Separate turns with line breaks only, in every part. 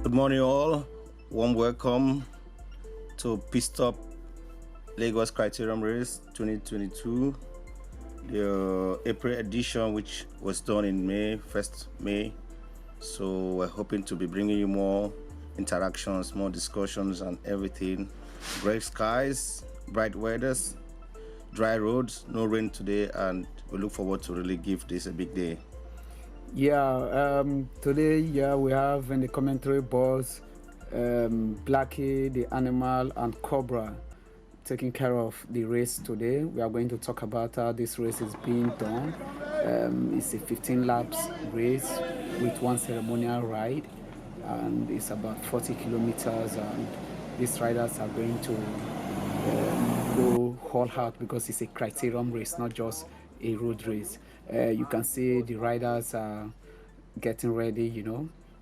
Good morning, all. Warm welcome to Pit Stop Lagos Criterium Race 2022, the April edition, which was done in May, 1st May. So we're hoping to be bringing you more interactions, more discussions, and everything. Great skies, bright weathers, dry roads, no rain today, and we look forward to really give this a big day.
Today, we have in the commentary box Blackie, the animal, and Cobra taking care of the race today. We are going to talk about how this race is being done. It's a 15 laps race with one ceremonial ride, and it's about 40 kilometers. And these riders are going to go all out because it's a criterium race, not just a road race. You can see the riders are getting ready,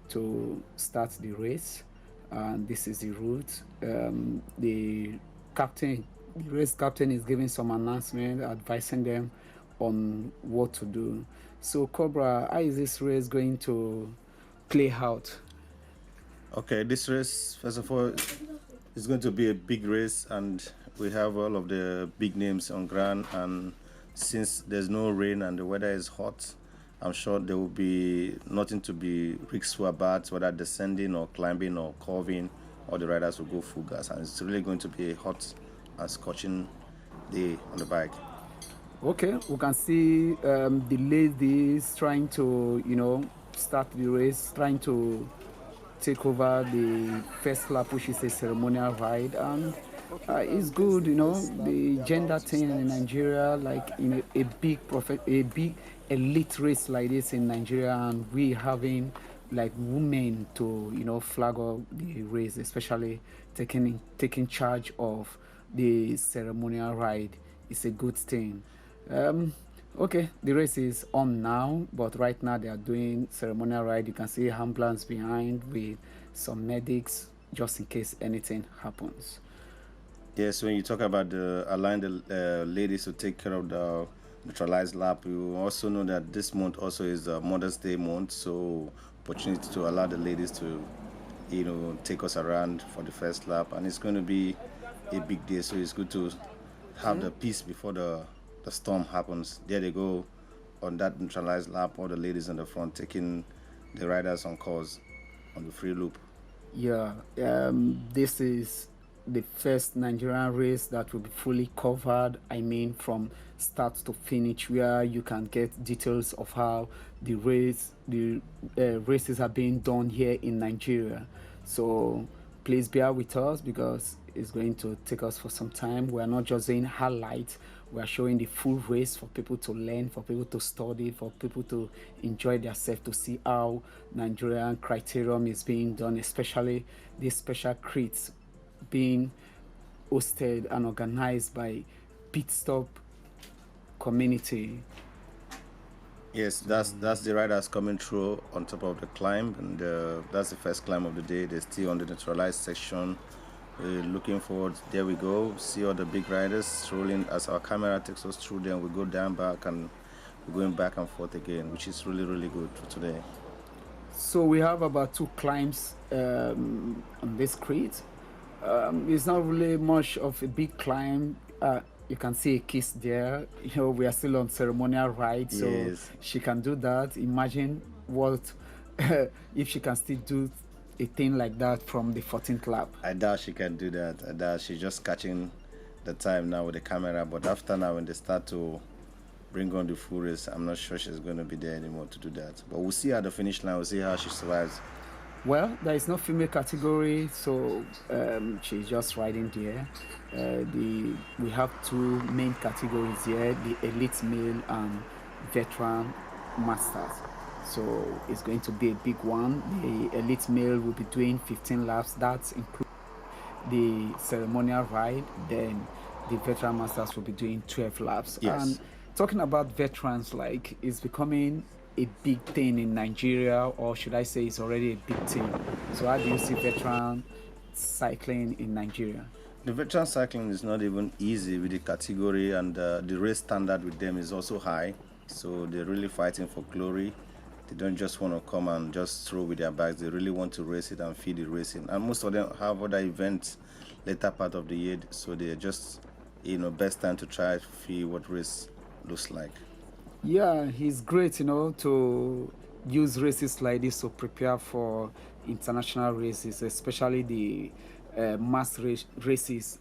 to start the race. And this is the route. The race captain is giving some announcement, advising them on what to do. So, Cobra, how is this race going to play out?
Okay, this race, first of all, is going to be a big race, and we have all of the big names on ground. And since there's no rain and the weather is hot, I'm sure there will be nothing to be riskful about, whether descending or climbing or curving. All the riders will go full gas, and it's really going to be a hot and scorching day on the bike.
Okay, we can see the ladies trying to, start the race, trying to take over the first lap, which is a ceremonial ride, and it's good, the gender thing in Nigeria, like in a big elite race like this in Nigeria, and we having like women to flag up the race, especially taking charge of the ceremonial ride. It's a good thing. Okay, the race is on now, but right now they are doing ceremonial ride. You can see ambulance behind with some medics just in case anything happens.
Yes, when you talk about allowing the ladies to take care of the neutralized lap, you also know that this month also is the Mother's Day month, so opportunity to allow the ladies to, take us around for the first lap, and it's going to be a big day. So it's good to have the peace before the storm happens. There they go on that neutralized lap, all the ladies in the front taking the riders on course on the free loop.
Yeah, this is the first Nigerian race that will be fully covered. I mean, from start to finish, where you can get details of how the races are being done here in Nigeria. So please bear with us because it's going to take us for some time. We are not just doing highlights. We are showing the full race for people to learn, for people to study, for people to enjoy themselves, to see how Nigerian criterium is being done, especially these special crits being hosted and organized by Pit Stop community.
Yes, that's the riders coming through on top of the climb, and that's the first climb of the day. They're still on the neutralized section. Looking forward. There we go. See all the big riders rolling as our camera takes us through them. We go down, back, and we're going back and forth again, which is really, really good for today.
So we have about 2 climbs on this crit. It's not really much of a big climb. You can see a kiss there. We are still on ceremonial ride, so
Yes.
she can do that. Imagine what if she can still do a thing like that from the 14th lap.
I doubt she can do that. I doubt she's just catching the time now with the camera. But after now, when they start to bring on the full race, I'm not sure she's going to be there anymore to do that. But we'll see her at the finish line. We'll see how she survives.
Well, there is no female category, so she's just riding there. We have 2 main categories here: the elite male and veteran masters. So it's going to be a big one. The elite male will be doing 15 laps. That's include the ceremonial ride. Then the veteran masters will be doing 12 laps.
Yes.
And talking about veterans, like, it's becoming a big thing in Nigeria, or should I say it's already a big thing. So how do you see veteran cycling in Nigeria?
The veteran cycling is not even easy with the category, and the race standard with them is also high. So they're really fighting for glory. They don't just want to come and just throw with their bags. They really want to race it and feel the racing. And most of them have other events later part of the year, so they're just, best time to try to feel what race looks like.
Yeah, he's great, to use races like this to prepare for international races, especially the races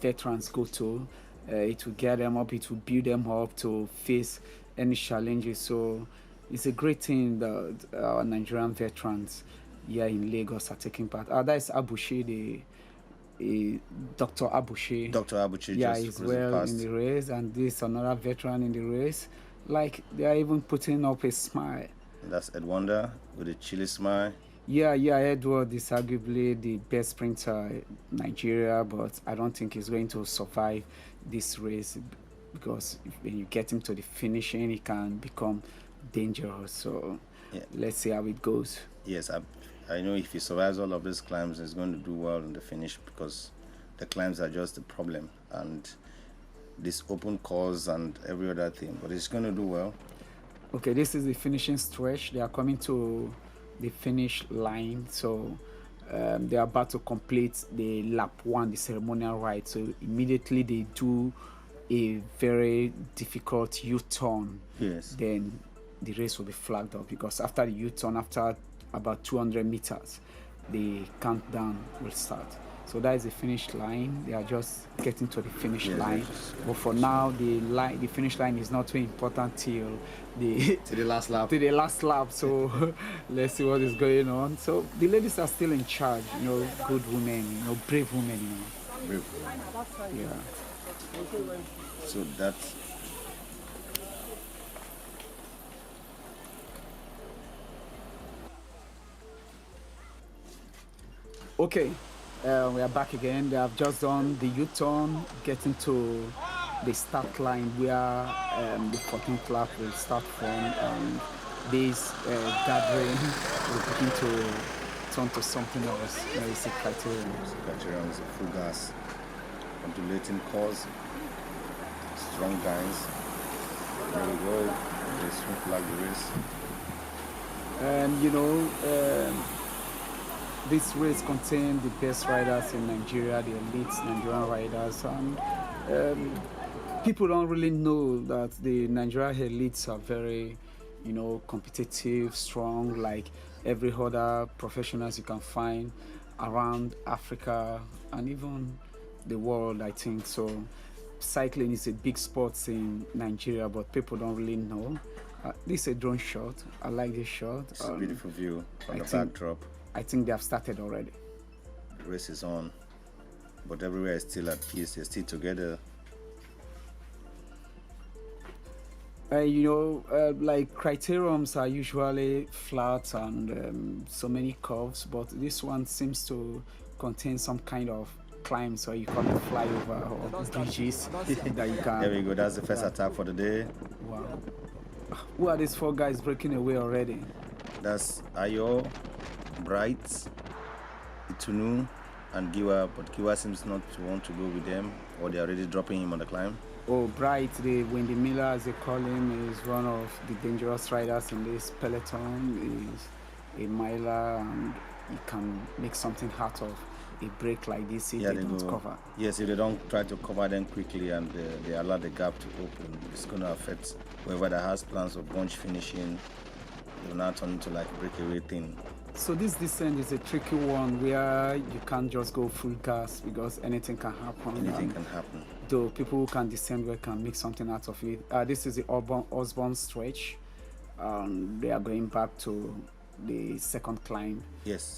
veterans go to. It will get them up, it will build them up to face any challenges. So it's a great thing that our Nigerian veterans here in Lagos are taking part. That is Abushi, Dr. Abushi.
Dr. Abuchi
Yeah,
just
he's
recently
well
passed.
in the race, and this another veteran in the race. Like they are even putting up a smile.
That's Ed Wonder with a chilly smile.
Yeah, Edward is arguably the best sprinter in Nigeria, but I don't think he's going to survive this race because when you get him to the finishing, he can become dangerous. So
Yeah.
let's see how it goes.
Yes, I know if he survives all of these climbs, he's going to do well in the finish because the climbs are just the problem and this open course and every other thing. But he's going to do well.
Okay, this is the finishing stretch. They are coming to the finish line, so they are about to complete the lap 1, the ceremonial ride. So immediately they do a very difficult U-turn.
Yes.
Then the race will be flagged up because after the U-turn, after about 200 meters, the countdown will start. So that is the finish line. They are just getting to the finish line. But for now, the finish line is not too important till the
To the last lap.
to the last lap. So let's see what is going on. So the ladies are still in charge. Good women. Brave women.
Brave.
Yeah.
So that's
Okay, we are back again. They have just done the U-turn, getting to the start line where the 14th lap will start from, and this gathering will begin to turn to something else. It's a criterion.
Criterion is a full gas, undulating course, strong guys. There we go. They swing flag the race.
And this race contains the best riders in Nigeria, the elite Nigerian riders, and people don't really know that the Nigerian elites are very, competitive, strong, like every other professionals you can find around Africa and even the world, I think. So cycling is a big sport in Nigeria, but people don't really know. This is a drone shot. I like this shot.
It's a beautiful view from the
think-
backdrop.
I think they have started already.
The race is on, but everywhere is still at peace. They're still together.
Like criteriums are usually flat and so many curves, but this one seems to contain some kind of climb, so you call it flyover or bridges that you can.
There we go. That's the first attack for the day.
Wow. Who are these 4 guys breaking away already?
That's Ayo, Bright, Itunu, and Giwa. But Giwa seems not to want to go with them, or they're already dropping him on the climb.
Oh, Bright, the Wendy Miller, as they call him, is one of the dangerous riders in this peloton. Is a miler, and he can make something out of a break like this if they don't cover.
Yes, if they don't try to cover them quickly and they allow the gap to open, it's going to affect whoever that has plans of bunch finishing. They'll now turn into like a breakaway thing.
So this descent is a tricky one where you can't just go full gas because anything can happen.
Anything can happen.
Though people who can descend well can make something out of it. This is the Osborne stretch. They are going back to the second climb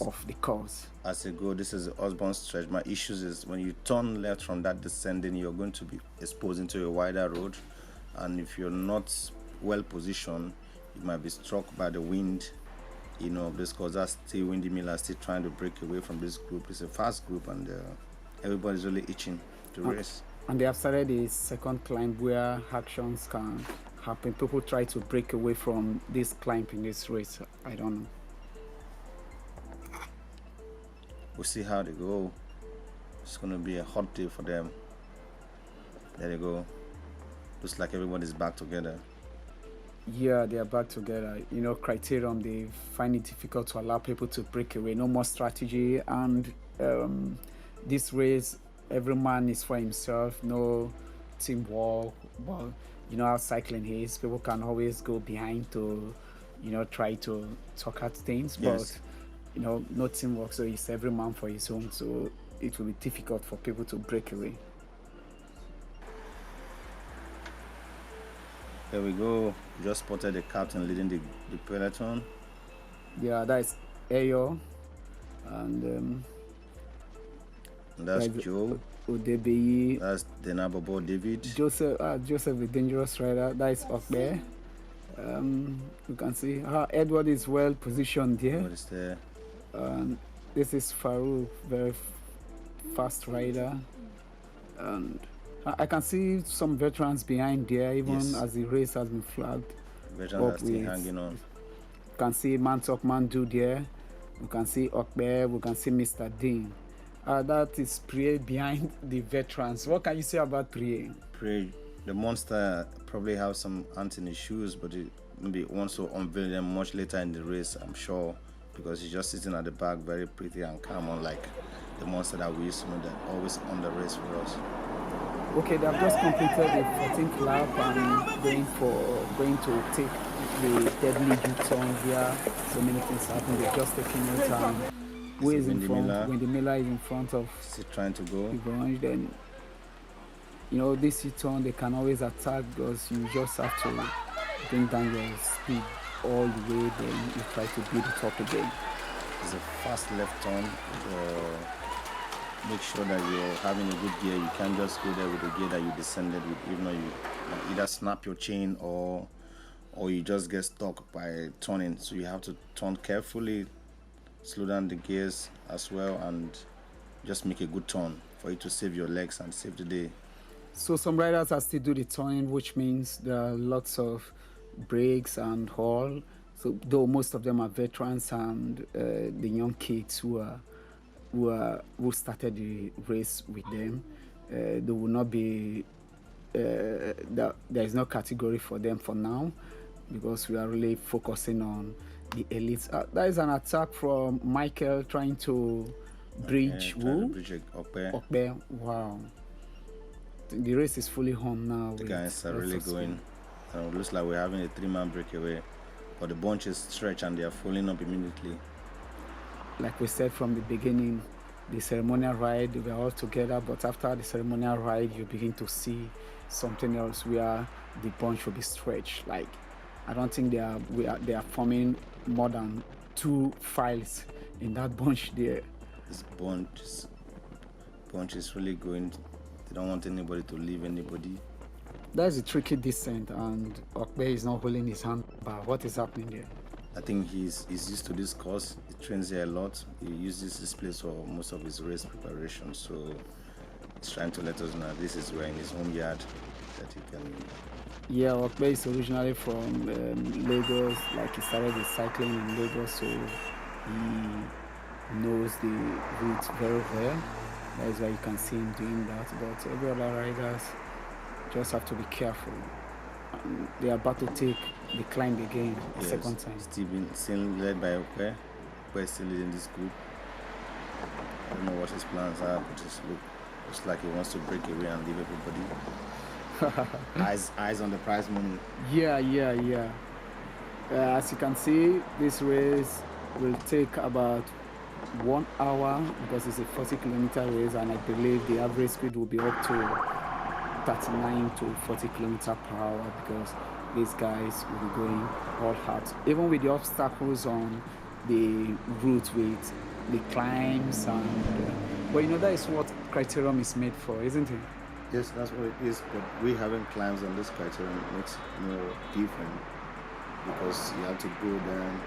of the course.
As they go, this is the Osborne stretch. My issues is when you turn left from that descending, you're going to be exposed into a wider road, and if you're not well positioned, you might be struck by the wind. Because that's still Wendy Miller still trying to break away from this group. It's a fast group, and everybody's really itching to race.
And they have started a second climb where actions can happen. People try to break away from this climb in this race. I don't know.
We'll see how they go. It's going to be a hot day for them. There they go. Looks like everybody's back together.
Yeah, they are back together. You know, Criterion, they find it difficult to allow people to break away. No more strategy. And this race, every man is for himself. No teamwork. But you know how cycling is. People can always go behind to, you know, try to talk out things. But
Yes.
you know, no teamwork. So it's every man for his own. So it will be difficult for people to break away.
There we go. Just spotted the captain leading the peloton.
Yeah, that is Ayo. And
And that's
there's
Joe.
Odebeyi.
That's Denabobo David.
Joseph, the dangerous rider, that is up there. You can see Edward is well positioned here.
What is there?
This is Farouk, very fast rider. And I can see some veterans behind there, even
Yes.
as the race has been flagged.
Veterans are still hanging on.
You can see Mantok Mandu there. We can see Okbe. We can see Mr. Dean. That is Priye behind the veterans. What can you say about Priye?
Pray the monster probably have some ants in his shoes, but it maybe wants to unveil them much later in the race, I'm sure, because he's just sitting at the back, very pretty and calm, unlike the monster that we used to know that always on the race for us.
Okay, they have just completed the 14th lap and going to take the deadly U-turn here. So many things happen. They're just taking it. Who is in front? Wendy Miller is in front of
Still trying to go.
Yvonne. Then, you know, this U-turn, they can always attack because you just have to bring down your speed all the way. Then you try to build it up again.
It's a fast left turn. Make sure that you're having a good gear. You can't just go there with the gear that you descended with. Even though you either snap your chain or you just get stuck by turning. So you have to turn carefully, slow down the gears as well, and just make a good turn for you to save your legs and save the day.
So some riders are still do the turning, which means there are lots of breaks and all. So though most of them are veterans and the young kids who started the race with them, there will not be there is no category for them for now, because we are really focusing on the elites. That is an attack from Michael trying to bridge Okbe. Wow. The race is fully on now.
The guys are really going. It looks like we're having a 3-man breakaway, but the bunch is stretched and they are falling up immediately.
Like we said from the beginning, the ceremonial ride, we are all together, but after the ceremonial ride, you begin to see something else where the bunch will be stretched. Like, I don't think they are forming more than 2 files in that bunch there.
This bunch is really going. They don't want anybody to leave anybody.
That's a tricky descent, and Okbe is not holding his hand. But what is happening there?
I think he's used to this course. He trains here a lot. He uses this place for most of his race preparation. So he's trying to let us know this is where in his home yard that he can.
Yeah, Okbe is originally from Lagos. Like, he started his cycling in Lagos, so he knows the route very well. That is why you can see him doing that. But every other riders just have to be careful. They are about to take the climb again,
yes,
second time.
Steven, still led by Okwe. Okwe is still leading this group. I don't know what his plans are, but it looks like he wants to break away and leave everybody. eyes on the prize money.
Yeah. As you can see, this race will take about 1 hour because it's a 40-kilometer race, and I believe the average speed will be up to 39 to 40 kilometers per hour, because these guys will be going all out, even with the obstacles on the route with the climbs and but you know, that is what Criterium is made for, isn't it?
Yes, that's what it is, but we having climbs on this Criterium makes it more different because you have to go down.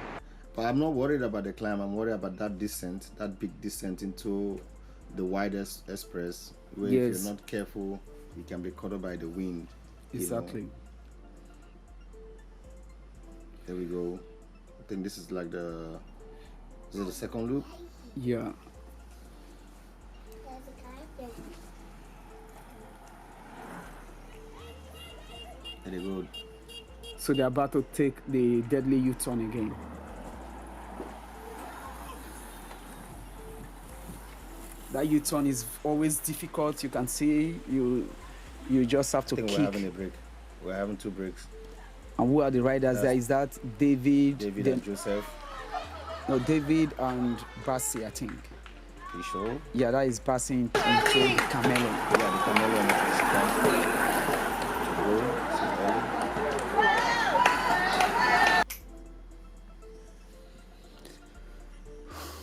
But I'm not worried about the climb. I'm worried about that descent, that big descent into the widest express, where if you're not careful, you can be caught up by the wind.
Exactly.
There we go. I think this is like the second loop?
Yeah.
There they go.
So they're about to take the deadly U-turn again. That U-turn is always difficult. You can see you just have to
I think
kick.
we're having a break. We're having two breaks.
And who are the riders there? Is that David?
David and Joseph.
No, David and Bassi, I think.
You sure?
Yeah, that is Bassi into the Chameleon.
Yeah, the Chameleon is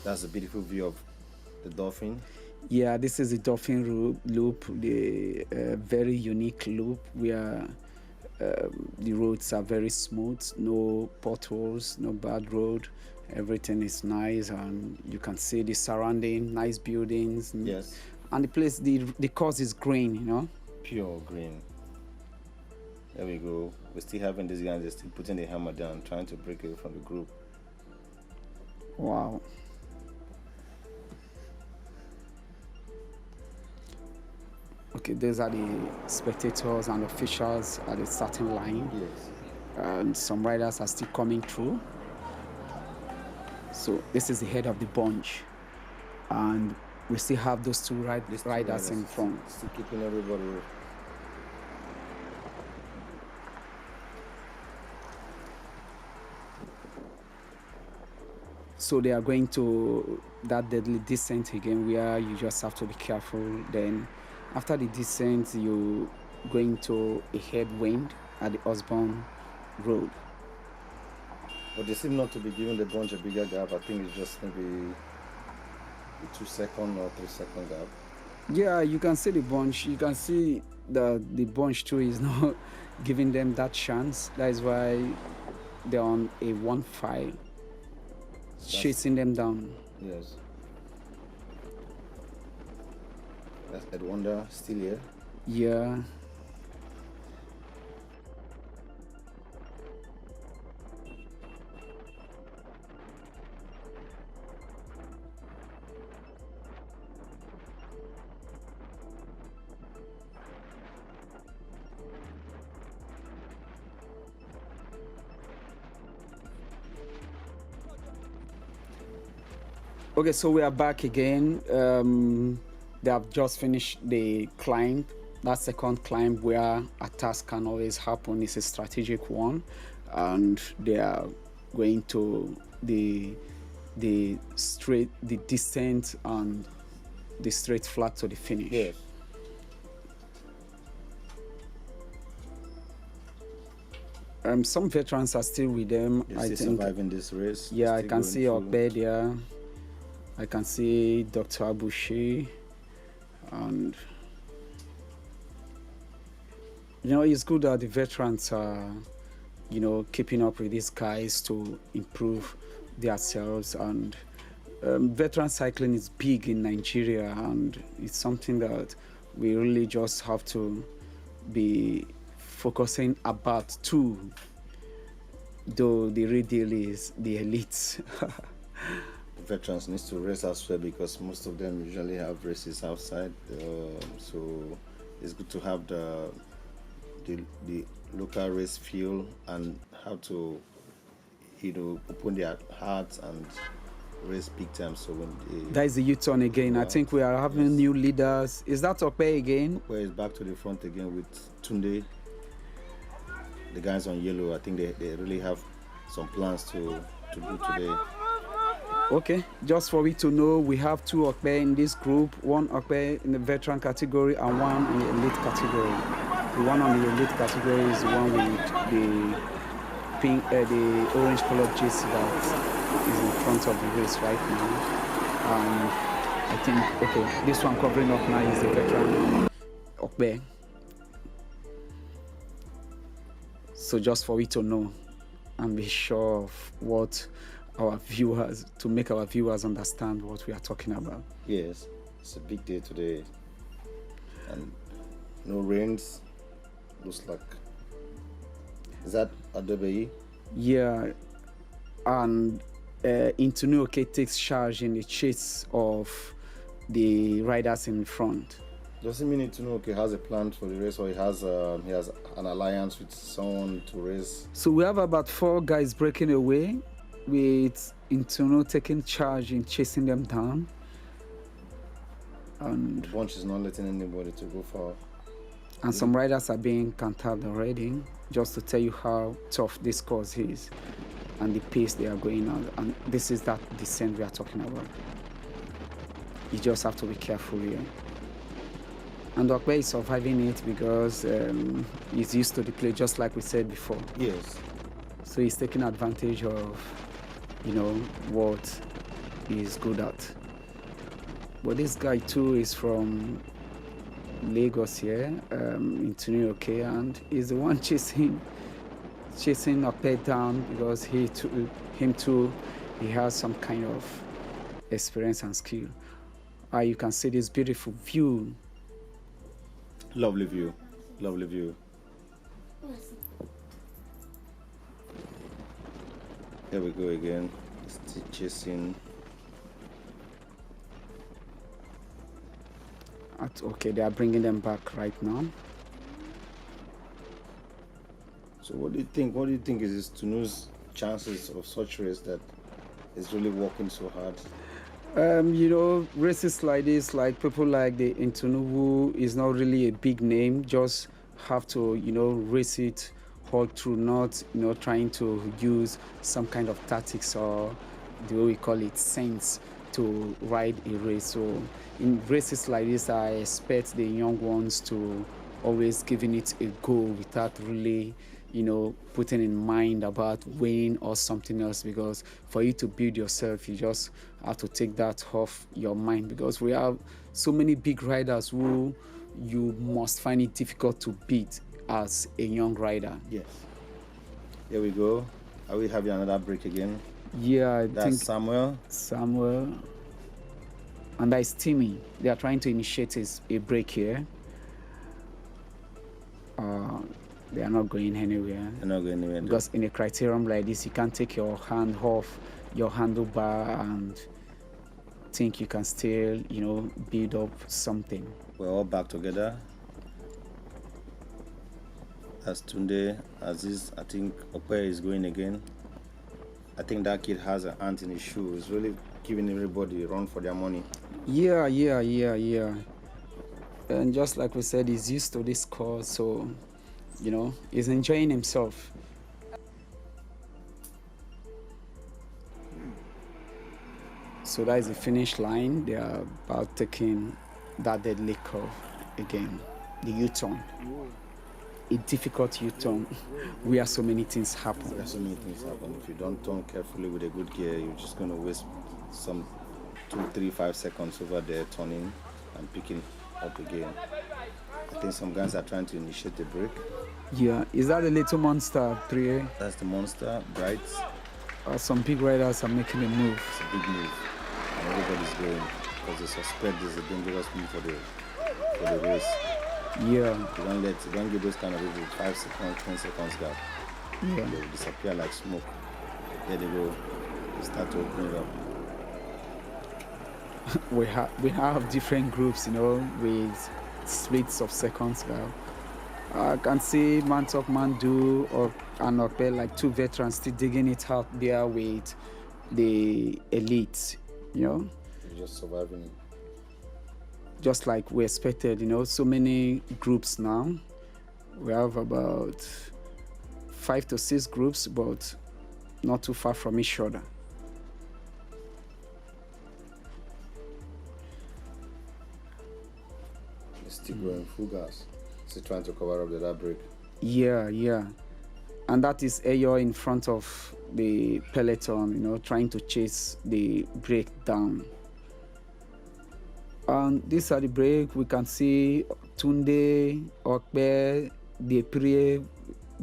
That's a beautiful view of the dolphin.
Yeah, this is the dolphin loop, the very unique loop where the roads are very smooth, no potholes, no bad road. Everything is nice, and you can see the surrounding, nice buildings.
Yes.
And the place, the course is green, you know.
Pure green. There we go. We're still having these guys. They're still putting the hammer down, trying to break it from the group.
Wow. Okay, these are the spectators and officials at the starting line.
Yes.
And some riders are still coming through. So this is the head of the bunch. And we still have those two riders in front.
Still keeping everybody.
So they are going to that deadly descent again, where you just have to be careful. Then after the descent, you going to a headwind at the Osborne Road.
But they seem not to be giving the bunch a bigger gap. I think it's just maybe a 2 second or 3 second gap.
Yeah, you can see the bunch. You can see that the bunch too is not giving them that chance. That is why they're on a 1-5, chasing them down.
Yes. That's Ed Wonder still here.
Yeah. Okay, so we are back again. They have just finished the climb. That second climb where attacks can always happen is a strategic one, and they are going to the descent and the straight flat to the finish.
Yes.
Some veterans are still with them.
They're
I
still
think.
surviving this race.
Yeah, I
Still
can
going
see
through.
Okbe there. I can see Dr. Abushi, and it's good that the veterans are, keeping up with these guys to improve themselves. And veteran cycling is big in Nigeria, and it's something that we really just have to be focusing about too. Though the real deal is the elites.
Veterans needs to race as well because most of them usually have races outside. So it's good to have the local race feel and how to open their hearts and race big time. So when
That is the U-turn again. I think we are having new leaders. Is that Okpe again?
Where is back to the front again with Tunde. The guys on yellow, I think they really have some plans to do today.
Okay, just for we to know, we have two Okpe in this group, one Okpe in the veteran category and one in the elite category. The one on the elite category is the one with the pink, the orange colored jersey that is in front of the race right now. I think, okay, this one covering up now is the veteran Okpe. So just for we to know and be sure of what our viewers, to make our viewers understand what we are talking about.
Yes, it's a big day today, and no rains. Looks like. Is that Adebayi?
Yeah, and Intunuoke takes charge in the chase of the riders in front.
Does it mean it to know? Okay, has a plan for the race, or he has an alliance with someone to race?
So we have about 4 guys breaking away, with Intuno taking charge in chasing them down. And
the bunch is not letting anybody to go far.
And some riders are being counted already, just to tell you how tough this course is and the pace they are going on. And this is that descent we are talking about. You just have to be careful here. And Okwe is surviving it because he's used to the play, just like we said before.
Yes.
So he's taking advantage of, what he's good at. But this guy too is from Lagos here, in Tunioke, and he's the one chasing Okwe down because he has some kind of experience and skill. You can see this beautiful view.
Lovely view. Lovely view. Here we go again. Still chasing.
Okay, they are bringing them back right now.
So what do you think? What do you think is Tunu's chances of such race that is really working so hard?
Races like this, like people like the Intunuwu is not really a big name. Just have to, race it all through, not, trying to use some kind of tactics or the way we call it sense to ride a race. So in races like this, I expect the young ones to always giving it a go without really putting in mind about winning or something else, because for you to build yourself, you just have to take that off your mind, because we have so many big riders who you must find it difficult to beat as a young rider.
Yes. Here we go. Are we having another break again?
Yeah, I
That's
think
Samuel.
And that is Timmy. They are trying to initiate a break here. They are not going anywhere.
They're not going anywhere.
Because in a criterium like this, you can't take your hand off your handlebar and think you can still, build up something.
We're all back together. That's Tunde. Aziz, I think Okwe is going again. I think that kid has an ant in his shoe. He's really giving everybody a run for their money.
Yeah. And just like we said, he's used to this course, so he's enjoying himself. So that is the finish line. They are about taking that deadly curve again, the U-turn. A difficult U-turn where so many things happen.
If you don't turn carefully with a good gear, you're just going to waste some 2, 3, 5 seconds over there turning and picking up again. I think some guys are trying to initiate the break.
Yeah, is that the little monster 3A?
That's the monster, Bright.
Some big riders are making a move.
It's a big move, and everybody's going because they suspect this is a dangerous move for the race.
Yeah.
You don't give those kind of people 5 seconds, 10 seconds gap.
Yeah.
They will disappear like smoke. There they go. They start to open it up.
we have different groups, with splits of seconds now. I can see Man Talk Man Do and Okwe, like 2 veterans still digging it out there with the elite,
They're just surviving.
Just like we expected, so many groups now. We have about 5 to 6 groups, but not too far from each other.
Still going full gas. Still trying to cover up that break.
Yeah. And that is Ayo in front of the peloton, trying to chase the break down. And this are the break. We can see Tunde, Okwe, Deprie,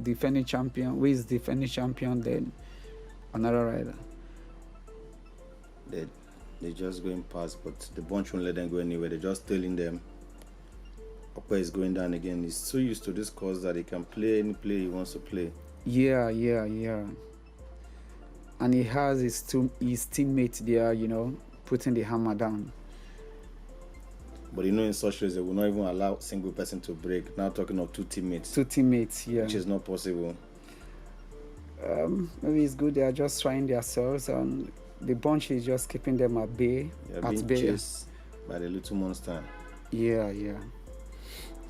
defending champion. Who is defending champion? Then another rider.
They're just going past, but the bunch won't let them go anywhere. They're just tailing them. Okwe is going down again. He's so used to this course that he can play any play he wants to play.
Yeah. And he has his teammate there, putting the hammer down.
But in such race, they will not even allow single person to break. Now talking of two teammates,
Yeah.
which is not possible.
Maybe it's good they are just trying themselves, and the bunch is just keeping them at bay.
They are being chased by the little monster.
Yeah.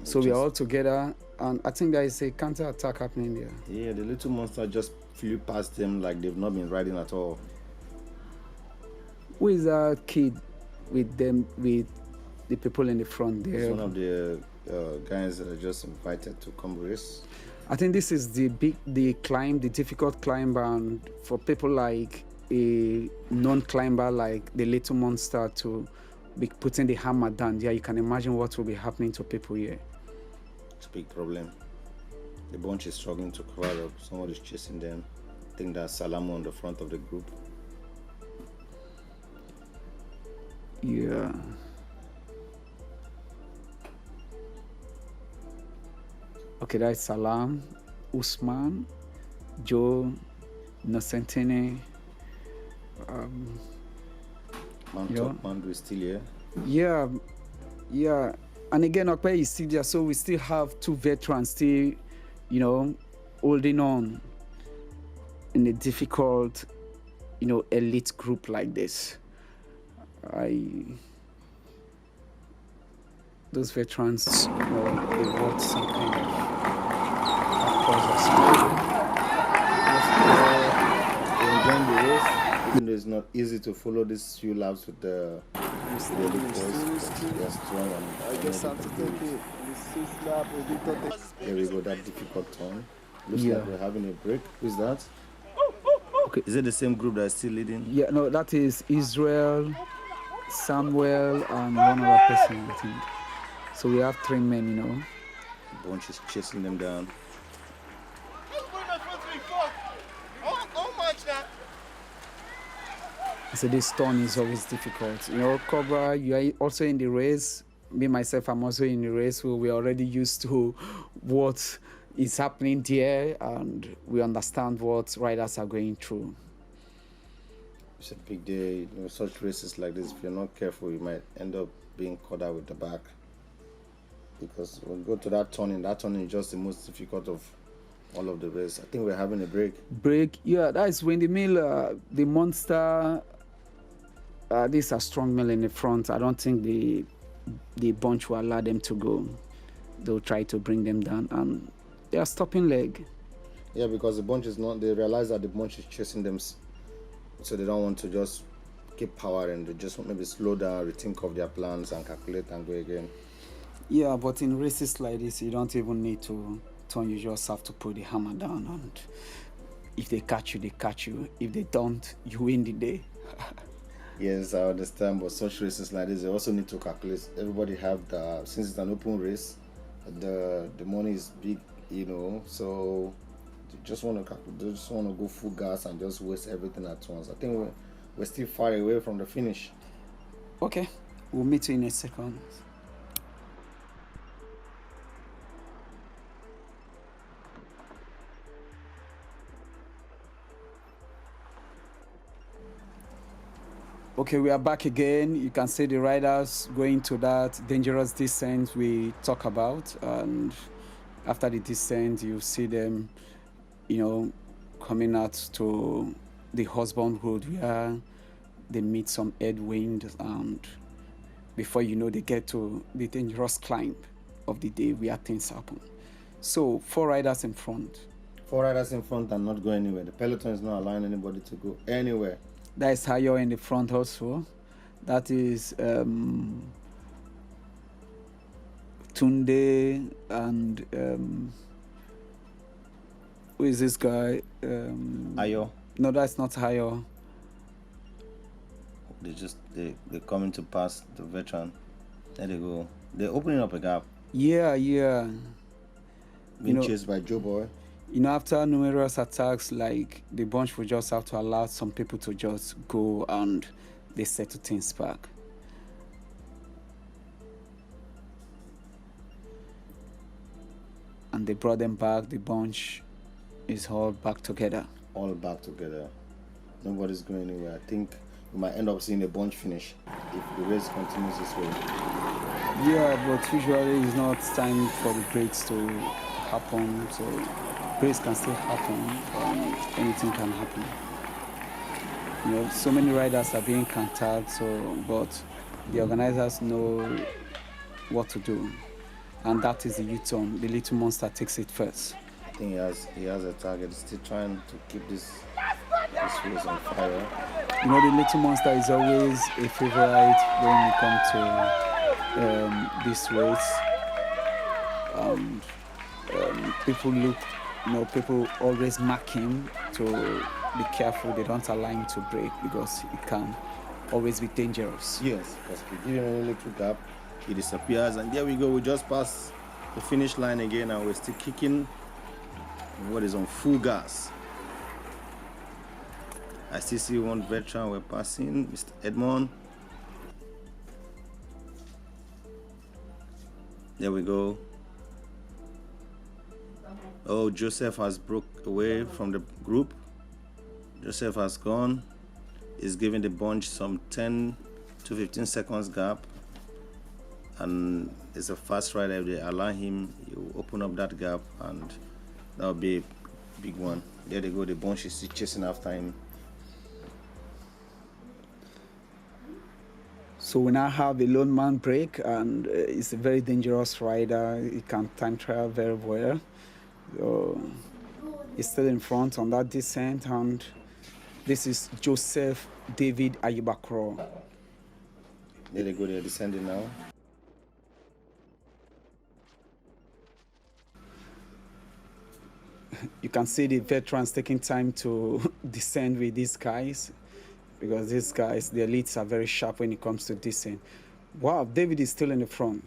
So we are all together, and I think there is a counter attack happening there.
Yeah, the little monster just flew past them like they've not been riding at all.
Who is that kid with them, with the people in the front there?
It's one of the guys that are just invited to come race.
I think this is the difficult climb, and for people like a non-climber like the little monster to be putting the hammer down. Yeah, you can imagine what will be happening to people here.
It's a big problem. The bunch is struggling to cover up. Somebody's chasing them. I think that's Salamo on the front of the group.
Yeah. Okay, that's Salam, Usman, Joe, Nocentine.
Mandu is still here.
Yeah. And again, Okpe is still there, so we still have two veterans still, holding on in a difficult, elite group like this. Those veterans, they want some kind of
enjoying the race. Even though it's not easy to follow these few laps with the elite boys, they're strong and here we go, that difficult turn. Looks like we're having a break. Who's that?
Okay.
Is it the same group that is still leading?
Yeah, no, that is Israel, Samuel, and one other person, I think. So we have 3 men,
The bunch is chasing them down.
So this turn is always difficult. Cobra, you are also in the race. Me, myself, I'm also in the race. So we're already used to what is happening there, and we understand what riders are going through.
It's a big day. Such races like this, if you're not careful, you might end up being caught out with the back. Because when we go to that turning is just the most difficult of all of the race. I think we're having a break.
Yeah, that's when the monster, this is a strong male in the front. I don't think the bunch will allow them to go. They'll try to bring them down, and they are stopping leg.
Yeah, because the bunch is not, they realize that the bunch is chasing them, so they don't want to just keep power, and they just want maybe slow down, rethink of their plans and calculate and go again.
Yeah, but in races like this, you don't even need to turn. You just have to put the hammer down, and if they catch you, they catch you. If they don't, you win the day.
Yes, I understand, but such races like this, they also need to calculate. Everybody have since it's an open race, the money is big, so they just want to calculate. They just want to go full gas and just waste everything at once. I think we're still far away from the finish.
Okay, we'll meet you in a second. Okay, we are back again. You can see the riders going to that dangerous descent we talk about, and after the descent, you see them, coming out to the Husband Road where they meet some headwind, and before you know, they get to the dangerous climb of the day where things happen. So 4 riders in front.
4 riders in front and not going anywhere. The peloton is not allowing anybody to go anywhere.
That is Hayo in the front also. That is Tunde and who is this guy?
Ayo.
No, that's not Hayo.
They're coming to pass the veteran. There they go. They're opening up a gap.
Yeah.
Being chased by Joe Boy.
After numerous attacks, like the bunch will just have to allow some people to just go, and they settle things back. And they brought them back. The bunch is all back together.
All back together. Nobody's going anywhere. I think we might end up seeing a bunch finish if the race continues this way.
Yeah, but usually it's not time for the breaks to happen. So breaks can still happen. Anything can happen. You know, so many riders are being contacted. So, but the organizers know what to do, and that is the U-turn. The little monster takes it first.
I think he has a target. He's still trying to keep this race on fire.
You know, the little monster is always a favorite when you come to this race. People look, you know, people always mark him to be careful. They don't allow him to break because it can always be dangerous.
Yes, because if you give him a little gap, he disappears. And there we go. We just passed the finish line again, and we're still kicking what is on full gas. I still see one veteran we're passing, Mr. Edmond. There we go. Oh, Joseph has broke away from the group. Joseph has gone. He's giving the bunch some 10 to 15 seconds gap. And it's a fast rider. If they allow him, you open up that gap, and that'll be a big one. There they go. The bunch is still chasing after him.
So we now have a lone man break, and it's a very dangerous rider. He can time trial very well. So he's still in front on that descent, and this is Joseph David Ayubakro.
There they go. They're descending now.
You can see the veterans taking time to descend with these guys, because these guys, the elites, are very sharp when it comes to descent. Wow, David is still in the front.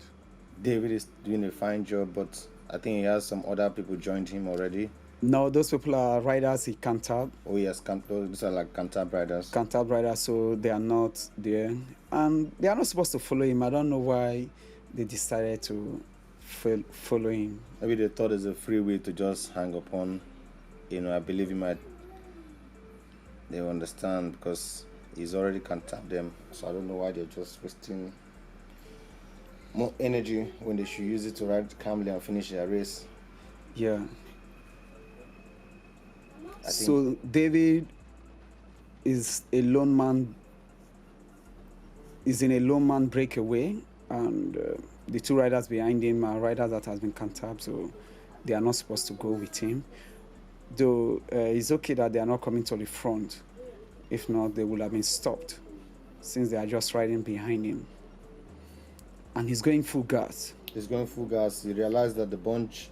David is doing a fine job, but I think he has some other people joined him already.
No, those people are riders he cantab.
Oh yes, those are like cantab riders.
Cantab riders, so they are not there. And they are not supposed to follow him. I don't know why they decided to follow him.
Maybe they thought it's a free way to just hang upon. You know, I believe they understand, because he's already cantabbed them. So I don't know why they're just wasting more energy when they should use it to ride calmly and finish their race.
Yeah. So David is a lone man. Is in a lone man breakaway, and the two riders behind him are riders that has been cantabbed, so they are not supposed to go with him. Though it's okay that they are not coming to the front. If not, they would have been stopped, since they are just riding behind him. And he's going full gas.
He's going full gas. He realized that the bunch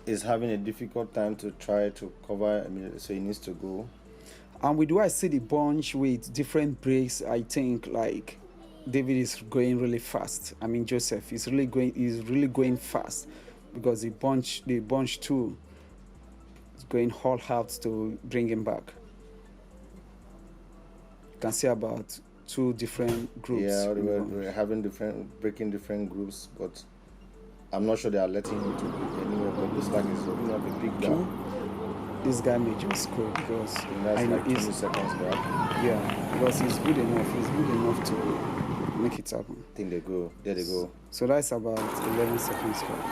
is having a difficult time to try to cover, so he needs to go.
And with what I see the bunch with different breaks, I think like David is going really fast. I mean, Joseph is really going fast, because the bunch too is going all out to bring him back. You can see about two different groups.
Yeah, we're having breaking different groups, but I'm not sure they are letting him to break anywhere. But this like is opening up a big gap.
This guy may just go, because
I know like 20 seconds back.
Yeah, because he's good enough. He's good enough to make it happen.
I think they go. There they go.
So that's about 11 seconds back.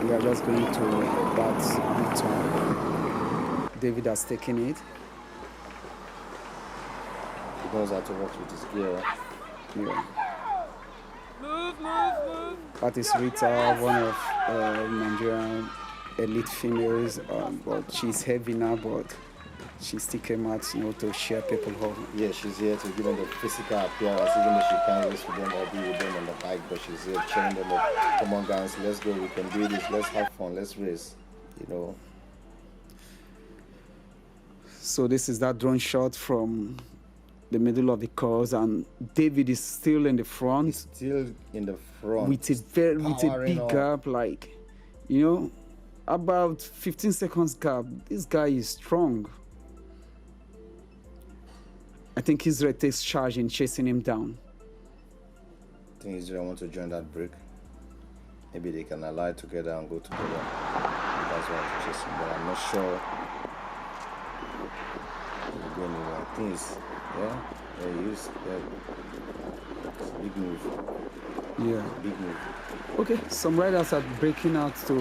We are just going to that U-turn. David has taken it.
He knows how to work with his gear.
Yeah. Move. That is Rita, one of Nigerian elite females, but she's heavy now, but she still came out, to share people home.
Yeah, she's here to give them the physical appearance, even though she can't race with them or be with them on the bike, but she's here cheering them up. Come on, guys, let's go. We can do this. Let's have fun. Let's race.
So this is that drone shot from the middle of the course, and David is still in the front.
He's still in the front.
With a big gap, about 15 seconds gap. This guy is strong. I think Israel takes charge in chasing him down.
I think Israel wants to join that break. Maybe they can ally together and go together. That's but I'm not sure if we'll go anywhere. I think it's, yeah, he is, yeah. It's a big move,
Yeah.
big move.
Okay, some riders are breaking out to,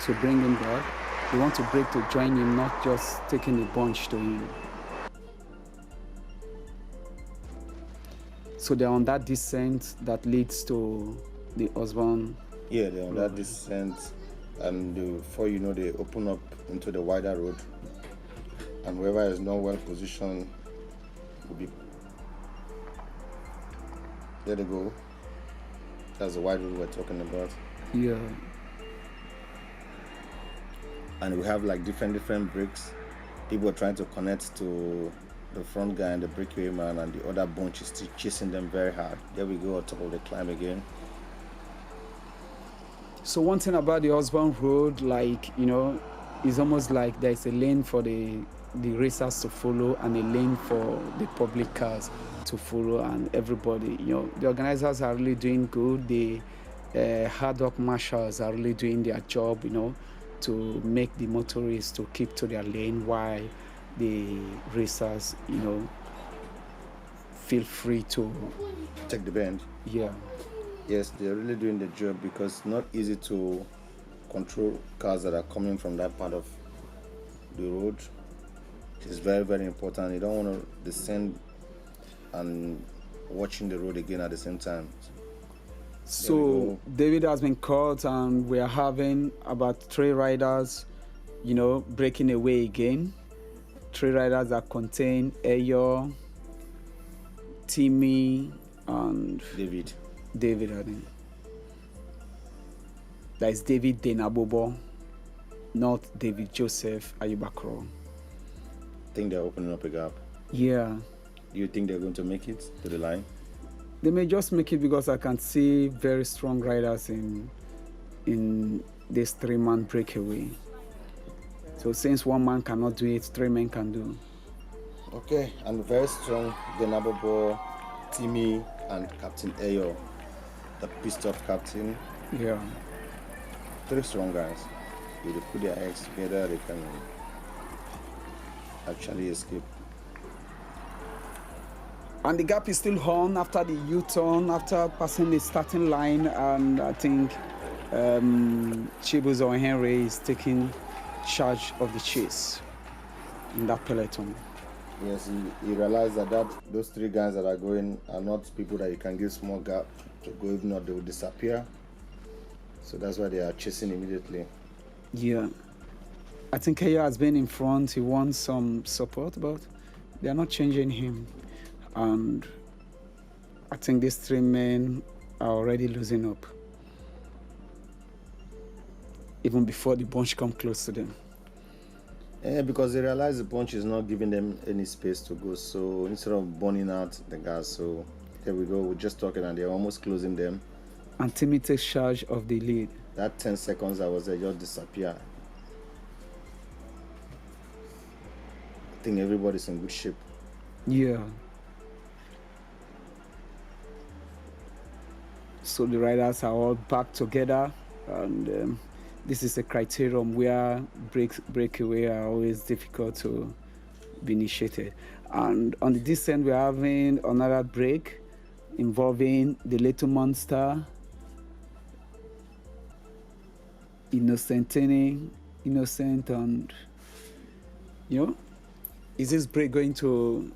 to bring him back. They want to break to join him, not just taking a bunch to him. So they're on that descent that leads to the Osborne.
Yeah, they're on that descent, and before you know, they open up into the wider road, and whoever is not well positioned will be. There they go. That's the wide road we're talking about.
Yeah.
And we have like different breaks. People are trying to connect to the front guy and the breakaway man, and the other bunch is still chasing them very hard. There we go, on top of the climb again.
So one thing about the Osborne Road, like, it's almost like there's a lane for the racers to follow and a lane for the public cars to follow, and everybody, the organizers are really doing good. The hard work marshals are really doing their job, to make the motorists to keep to their lane while the racers, feel free to
take the bend.
Yeah.
Yes, they're really doing the job, because it's not easy to control cars that are coming from that part of the road. It's very, very important. You don't want to descend and watching the road again at the same time.
So David has been caught, and we are having about 3 riders, breaking away again. 3 riders that contain Eyo, Timmy, and
David,
I think. That is David Denabobo, not David Joseph Ayubakro.
I think they're opening up a gap.
Yeah.
Do you think they're going to make it to the line?
They may just make it, because I can see very strong riders in this 3-man breakaway. So since 1 man cannot do it, 3 men can do.
Okay, and very strong Denabobo, Timmy, and Captain Eyo, the pissed off captain.
Yeah.
3 strong guys. If they put their heads together, they can actually escape.
And the gap is still on after the U-turn, after passing the starting line, and I think Chibuzo Henry is taking charge of the chase in that peloton.
Yes, he realized that those 3 guys that are going are not people that you can give small gap to go. If not, they will disappear. So that's why they are chasing immediately.
Yeah. I think Kaya has been in front. He wants some support, but they are not changing him. And I think these 3 men are already losing up, even before the bunch come close to them.
Yeah, because they realize the bunch is not giving them any space to go. So instead of burning out the gas, so here we go, we're just talking and they're almost closing them.
And Timmy takes charge of the lead.
That 10 seconds that was there just disappear. I think everybody's in good shape.
Yeah. So the riders are all back together, and this is a criterion where breakaway are always difficult to be initiated. And on the descent, we're having another break involving the Little Monster, Innocent, and is this break going to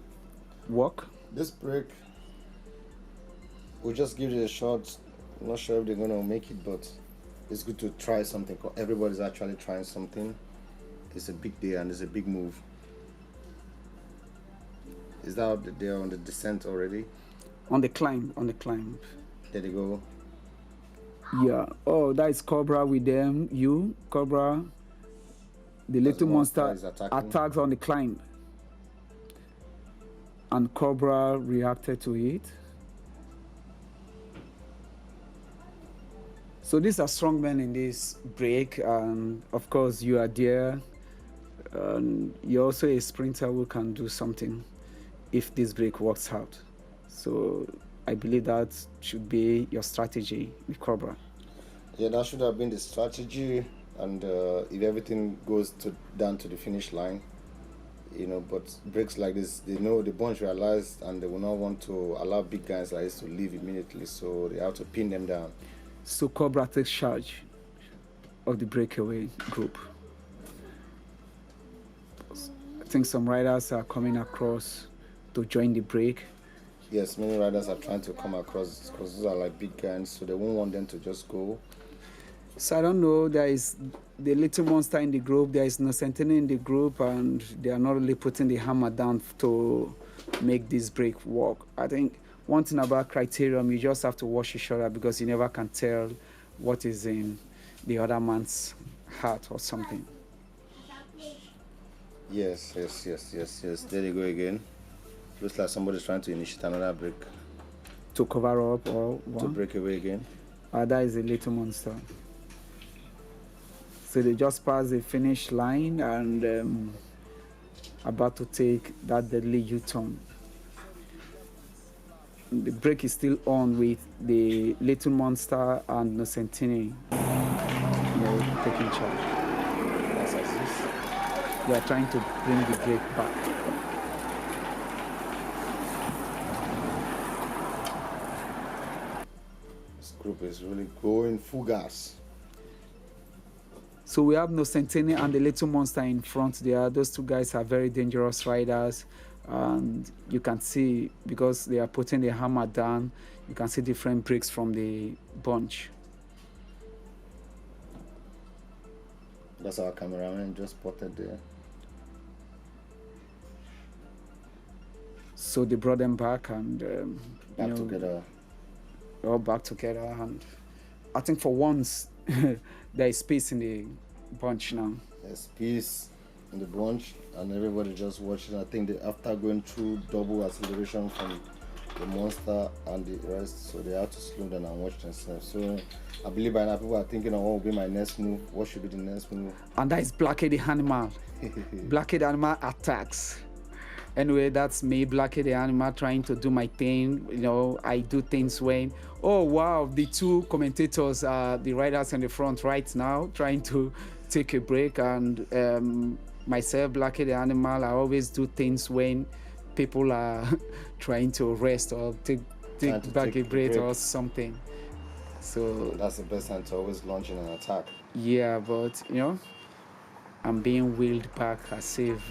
work?
This break, we'll just give it a shot. I'm not sure if they're going to make it, but it's good to try something. Everybody's actually trying something. It's a big day and it's a big move. Is that they're on the descent already?
On the climb.
There they go.
Yeah. Oh, that is Cobra with them. Cobra. The Little Monster attacks on the climb. And Cobra reacted to it. So these are strong men in this break, and of course you are there. You're also a sprinter who can do something if this break works out. So I believe that should be your strategy with Cobra.
Yeah, that should have been the strategy. And if everything goes down to the finish line, but breaks like this, they know the bunch realized, and they will not want to allow big guys like this to leave immediately, so they have to pin them down.
So Cobra takes charge of the breakaway group. I think some riders are coming across to join the break.
Yes, many riders are trying to come across because those are like big guns, so they won't want them to just go.
So I don't know, there is the Little Monster in the group, there is Nocentini in the group, and they are not really putting the hammer down to make this break work. I think one thing about Criterium, you just have to watch each other because you never can tell what is in the other man's heart or something.
Yes. There they go again. Looks like somebody's trying to initiate another break.
To cover up or what?
To break away again.
That is a Little Monster. So they just passed the finish line and about to take that deadly U-turn. The break is still on with the Little Monster and Nocentini taking charge.
That's assist.
They are trying to bring the break back.
This group is really going full gas.
So we have Nocentini and the Little Monster in front there. Those two guys are very dangerous riders. And you can see, because they are putting the hammer down, you can see different breaks from the bunch.
That's our cameraman just spotted there.
So they brought them back and
back together.
All back together, and I think for once there is peace in the bunch now.
There's peace in the bunch, and everybody just watching. I think after going through double acceleration from the Monster and the rest, so they have to slow down and watch themselves. So I believe by now people are thinking, what will be my next move? What should be the next move?
And that is Blackie the Animal. Blackie the Animal attacks. Anyway, that's me, Blackie the Animal, trying to do my thing. I do things when, oh wow, the two commentators are the riders in the front right now, trying to take a break. And myself, Blackie the Animal, I always do things when people are trying to rest or take back a break or something. So
that's the best time to always launch in an attack.
Yeah, but I'm being wheeled back as if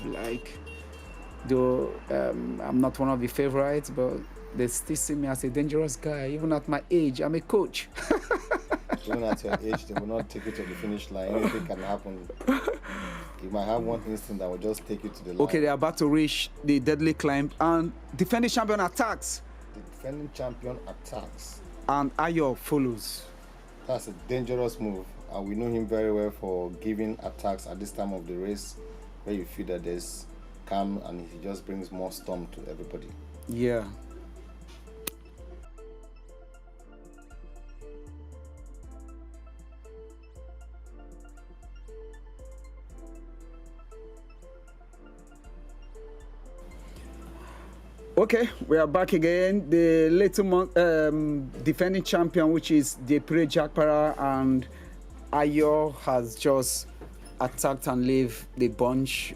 though I'm not one of the favorites, but they still see me as a dangerous guy. Even at my age, I'm a coach.
Even at your age, they will not take you to the finish line. Anything can happen. You might have one instinct that will just take you to the line.
Okay, they're about to reach the deadly climb, and defending champion attacks.
The defending champion attacks.
And Ayo follows.
That's a dangerous move, and we know him very well for giving attacks at this time of the race, where you feel that there's calm and he just brings more storm to everybody.
Yeah. Okay, we are back again. The Little defending champion, which is Depre Jakpara, and Ayo has just attacked and leave the bunch.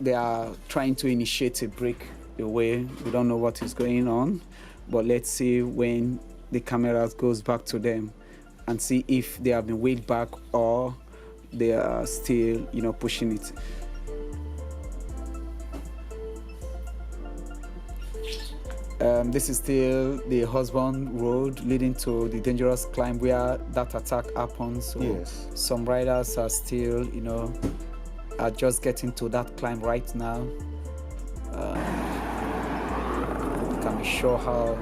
They are trying to initiate a breakaway. We don't know what is going on, but let's see when the camera goes back to them and see if they have been weighed back or they are still, pushing it. This is still the husband road leading to the dangerous climb where that attack happens. So
yes.
Some riders are still, are just getting to that climb right now. You can be sure how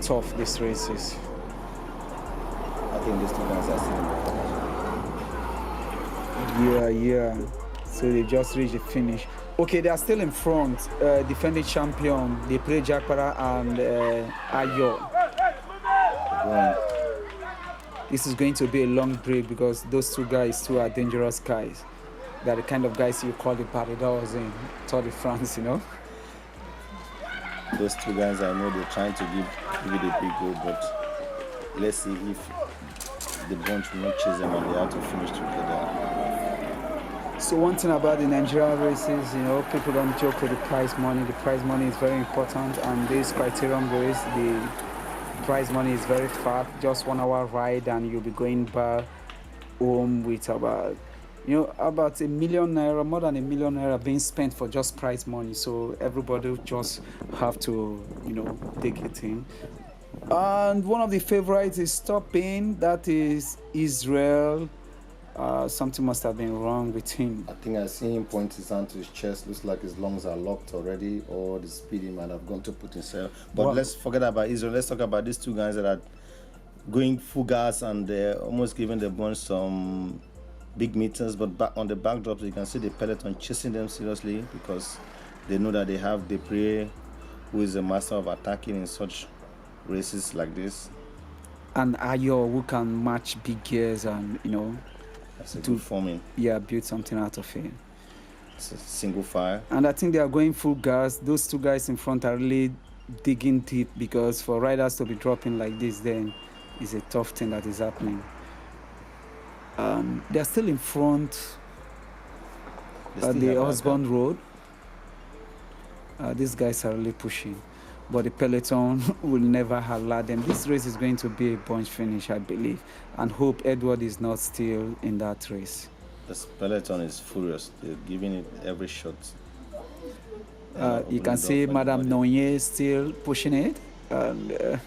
tough this race is.
I think these two guys are
still. Yeah. So they just reached the finish. Okay, they are still in front. Defending champion, Depre Jakpara and Ayo. This is going to be a long break because those two guys too are dangerous guys. They're the kind of guys you call the Paradors in Tour de France,
Those two guys, I know they're trying to give it a big go, but let's see if the bunch will not chase them and they have to finish together.
So one thing about the Nigerian races, people don't joke with the prize money. The prize money is very important, and this criterium race, the prize money is very fat. Just 1 hour ride, and you'll be going back home with about $1 million, more than $1 million being spent for just prize money. So everybody just have to, take it in. And one of the favorites is stopping. That is Israel. Something must have been wrong with him.
I think I see him point his hand to his chest. Looks like his lungs are locked already, or the speed he might have gone to put himself. But let's forget about Israel. Let's talk about these two guys that are going full gas and they're almost giving the bunch some big meters. But back on the backdrops, you can see the peloton chasing them seriously because they know that they have Depre, who is a master of attacking in such races like this.
And Ayo, who can match big gears and,
That's a good forming.
Yeah, build something out of it.
It's a single fire.
And I think they are going full gas. Those two guys in front are really digging deep, because for riders to be dropping like this then is a tough thing that is happening. They're still in front at the Osborne Road. These guys are really pushing, but the peloton will never allow them. This race is going to be a bunch finish, I believe, and hope Edward is not still in that race.
This peloton is furious. They're giving it every shot.
You can see Madame Nonye still pushing it, and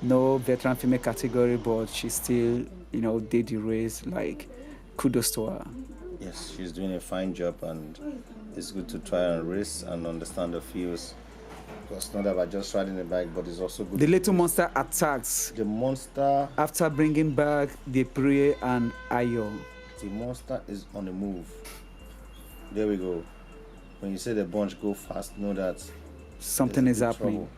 no veteran female category, but she still, did the race. Like, kudos to her.
Yes, she's doing a fine job, and it's good to try and race and understand the feels. It's not about just riding the bike, but it's also good.
The little monster attacks.
The monster.
After bringing back Depre and Ayo.
The monster is on the move. There we go. When you say the bunch go fast, know that
something is happening. Trouble.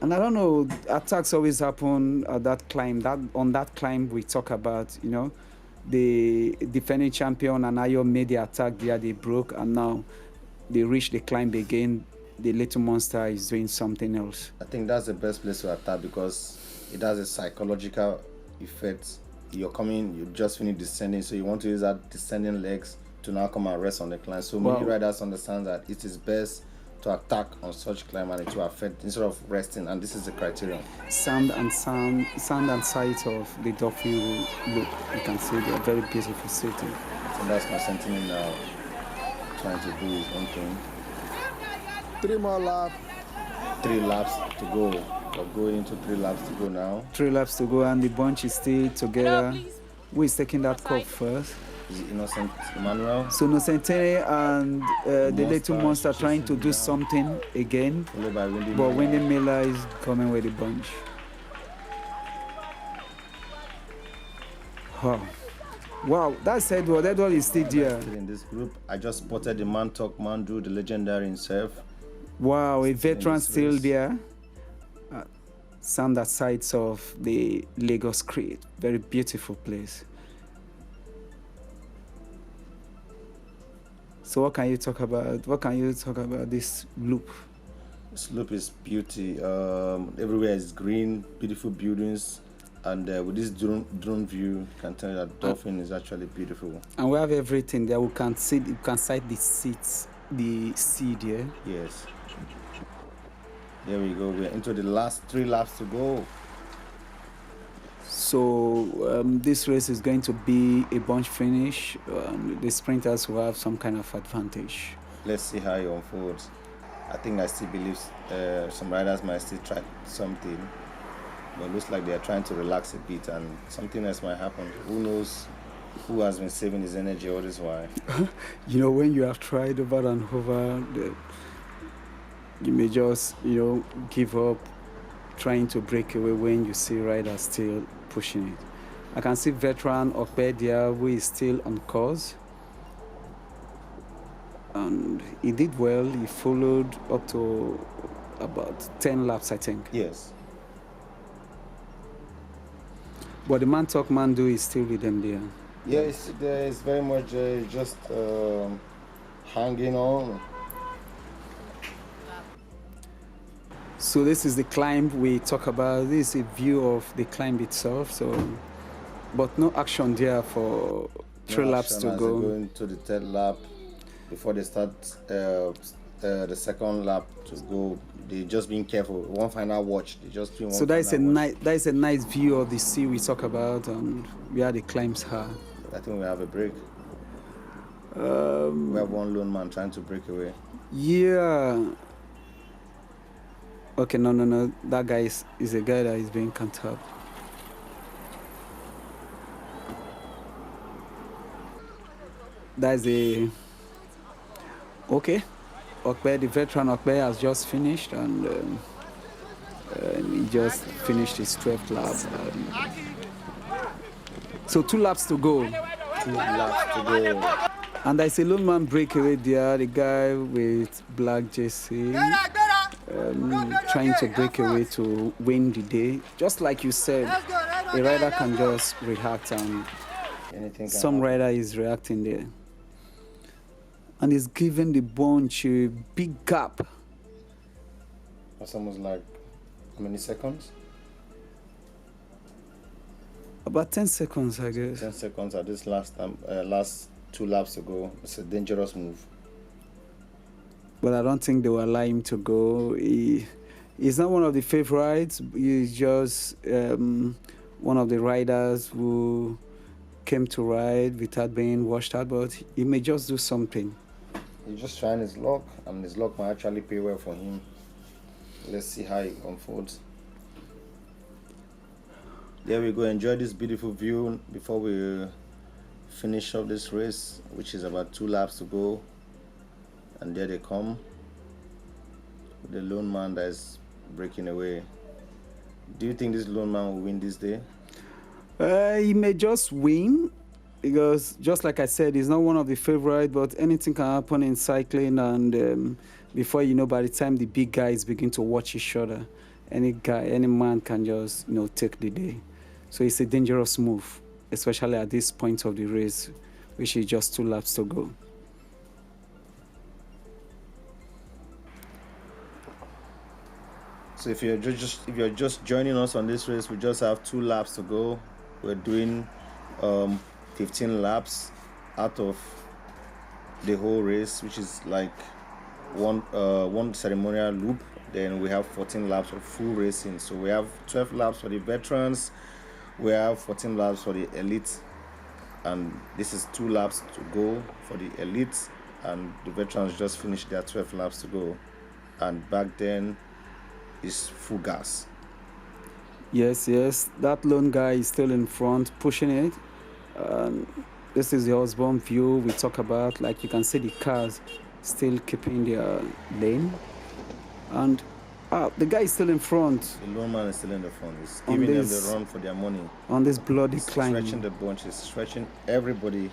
And I don't know, attacks always happen at that climb. On that climb we talk about, the defending champion and Ayo made the attack there, they broke, and now they reach the climb again. The little monster is doing something else.
I think that's the best place to attack because it has a psychological effect. You're coming, you just finished descending, so you want to use that descending legs to now come and rest on the climb. So many riders understand that it is best to attack on such climb and it will affect instead of resting, and this is the criterion.
Sound and sight of the Dauphin look, you can see they are very beautiful city.
So that's Constantine now trying to do his own thing.
3 more laps.
3 laps to go. We're going into 3 laps to go now.
3 laps to go, and the bunch is still together. Who is taking that cup first?
Is it Innocent Emmanuel?
So Innocentene and the little monster trying to do something again. But Wendy Miller is coming with the bunch. Wow, that's Edward. Edward is still there.
Still in this group. I just spotted the man talk Mandu, the legendary himself.
Wow, a veteran still there. Standard sights of the Lagos Creed. Very beautiful place. So what can you talk about? What can you talk about this loop?
This loop is beauty. Everywhere is green, beautiful buildings, and with this drone view, you can tell that Dauphin is actually beautiful.
And we have everything there. We can see. You can sight the seats, the sea there.
Yes. There we go. We're into the last 3 laps to go.
So this race is going to be a bunch finish. The sprinters will have some kind of advantage.
Let's see how it unfolds. I think I still believe some riders might still try something, but it looks like they are trying to relax a bit and something else might happen. Who knows who has been saving his energy all this while?
When you have tried over and over, you may just, give up trying to break away when you see riders still pushing it. I can see veteran Okpedia, who is still on course. And he did well. He followed up to about 10 laps, I think.
Yes.
But the man talk Mandu is still with them there.
Yes, there is very much just hanging on.
So this is the climb we talk about. This is a view of the climb itself. So, but no action there for 3 laps to
As
go.
they go into the 3rd lap, before they start the 2nd lap to go, they just being careful. One final watch. They just doing one.
So that is a
final watch.
nice, that is a nice view of the sea we talk about and where the climbs are.
I think we have a break. We have one lone man trying to break away.
Yeah. Okay, no. That guy is a guy that is being counted. That's a... Okay. Okpe, the veteran Okpe has just finished and he just finished his 12th lap. So 2 laps to go.
2 laps to go.
And there's a lone man breakaway there, the guy with black jersey, trying to break away to win the day. Just like you said, a rider can just react and some rider is reacting there. And he's giving the bunch a big gap.
That's almost like how many seconds?
About 10 seconds, I guess.
10 seconds at this last 2 laps to go. It's a dangerous move.
But I don't think they will allow him to go. He's not one of the favorites. He's just one of the riders who came to ride without being washed out, but he may just do something.
He's just trying his luck, and his luck might actually pay well for him. Let's see how it unfolds. There we go. Enjoy this beautiful view before we finish up this race, which is about 2 laps to go. And there they come, the lone man that is breaking away. Do you think this lone man will win this day?
He may just win, because just like I said, he's not one of the favorites, but anything can happen in cycling, and before you know, by the time the big guys begin to watch each other, any man can just, take the day. So it's a dangerous move, especially at this point of the race, which is just 2 laps to go.
So if you're just joining us on this race, we just have 2 laps to go. We're doing 15 laps out of the whole race, which is like one ceremonial loop. Then we have 14 laps of full racing. So we have 12 laps for the veterans. We have 14 laps for the elite, and this is 2 laps to go for the elite, and the veterans just finished their 12 laps to go. And back then is full gas.
Yes, that lone guy is still in front, pushing it. This is the Osborne view we talk about. Like, you can see the cars still keeping their lane. And the guy is still in front.
The lone man is still in the front. He's giving them the run for their money.
On this bloody
He's
climb.
stretching the bunch. He's stretching everybody.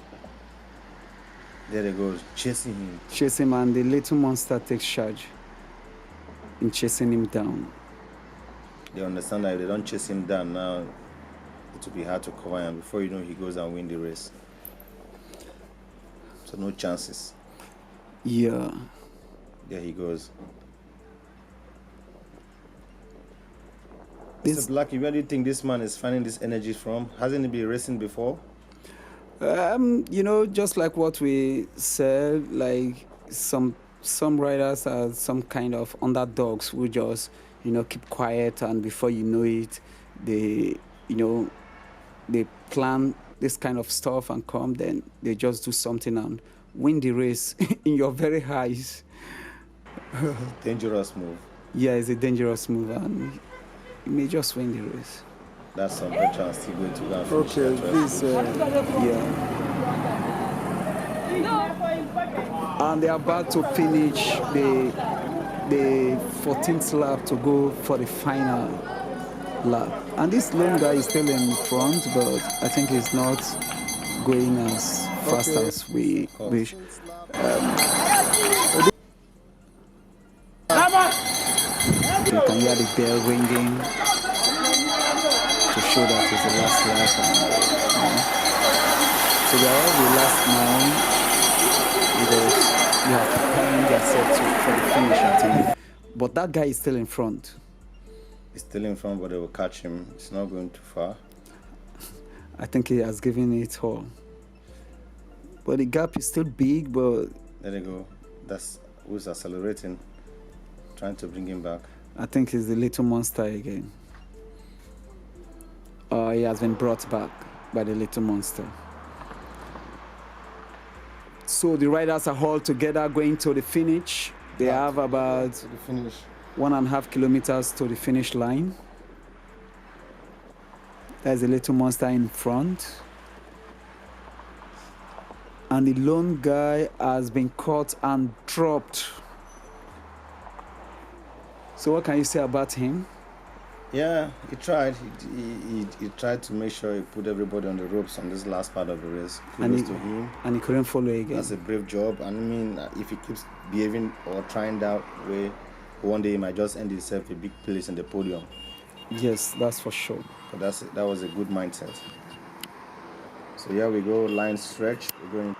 There they go, chasing him.
Chase him, and the little monster takes charge in chasing him down.
They understand that if they don't chase him down now, it will be hard to cover him. Before you know, he goes and win the race. So no chances.
Yeah.
There he goes.
This,
Mr. Blackie, where do you think this man is finding this energy from? Hasn't he been racing before?
Just like what we said, like some riders are some kind of underdogs who just, keep quiet, and before you know it, they plan this kind of stuff and come, then they just do something and win the race in your very eyes.
Dangerous move.
Yeah, it's a dangerous move, and you may just win the race.
That's some veterans still going to go and finish
Okay,
their 12.
this, and they're about to finish the 14th lap to go for the final lap. And this lone guy is still in front, but I think he's not going as fast as we wish. You can hear the bell ringing to show that it's the last lap. So they are all the last now, because you are preparing yourself for the finish, I think. But that guy is still in front.
He's still in front, but they will catch him. It's not going too far.
I think he has given it all. But the gap is still big, but...
There they go. That's who's accelerating, trying to bring him back.
I think it's the little monster again. He has been brought back by the little monster. So the riders are all together going to the finish. They have about
To the finish.
1.5 kilometers to the finish line. There's a little monster in front. And the lone guy has been caught and dropped. So what can you say about him?
Yeah, he tried. He tried to make sure he put everybody on the ropes on this last part of the race. Kudos to him.
And he couldn't follow again.
That's a brave job. And I mean, if he keeps behaving or trying that way, one day he might just end himself a big place in the podium.
Yes, that's for sure.
But that was a good mindset. So here we go, line stretch. We're going.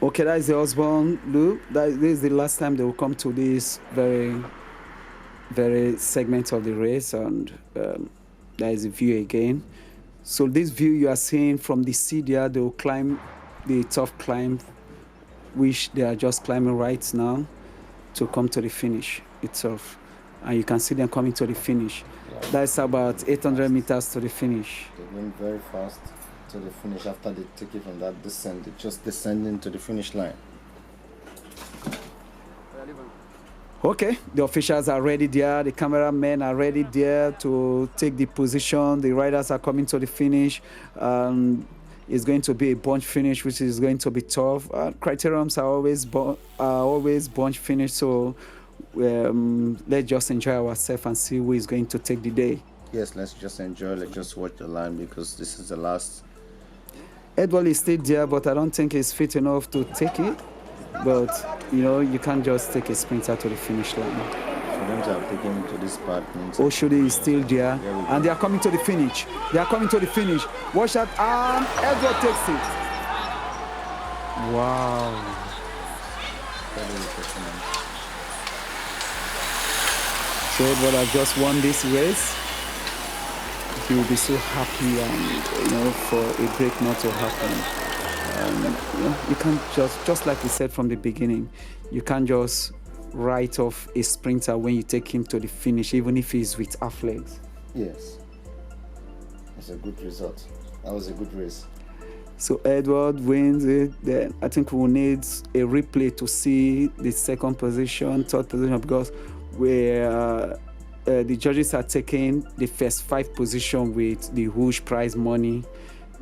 Okay, that is the Osborne loop. This is the last time they will come to this very segment of the race, and there is a view again. So this view you are seeing from the sea there, they will climb the tough climb, which they are just climbing right now to come to the finish itself. And you can see them coming to the finish.
Yeah.
That's about 800 meters to the finish.
They went very fast to the finish after they took it from that descent. They just descending to the finish line.
Okay, the officials are ready there, the cameramen are ready there to take the position, the riders are coming to the finish. It's going to be a bunch finish, which is going to be tough. Criteriums are always bunch finish, so let's just enjoy ourselves and see who is going to take the day.
Yes, let's just enjoy, let's just watch the line because this is the last.
Edward is still there, but I don't think he's fit enough to take it. But, you know, you can't just take a sprinter to the finish line.
For them to have taken him to this part means...
Oshodi is still there, and they are coming to the finish. They are coming to the finish. Watch that, and Edward takes it. Wow. So Edward has just won this race. He will be so happy, and you know, for a break not to happen. You know, you can't just like we said from the beginning, you can't just write off a sprinter when you take him to the finish, even if he's with half legs.
Yes, it's a good result. That was a good race.
So Edward wins it. Then I think we'll need a replay to see the second position, third position, because where the judges are taking the first 5 position with the huge prize money.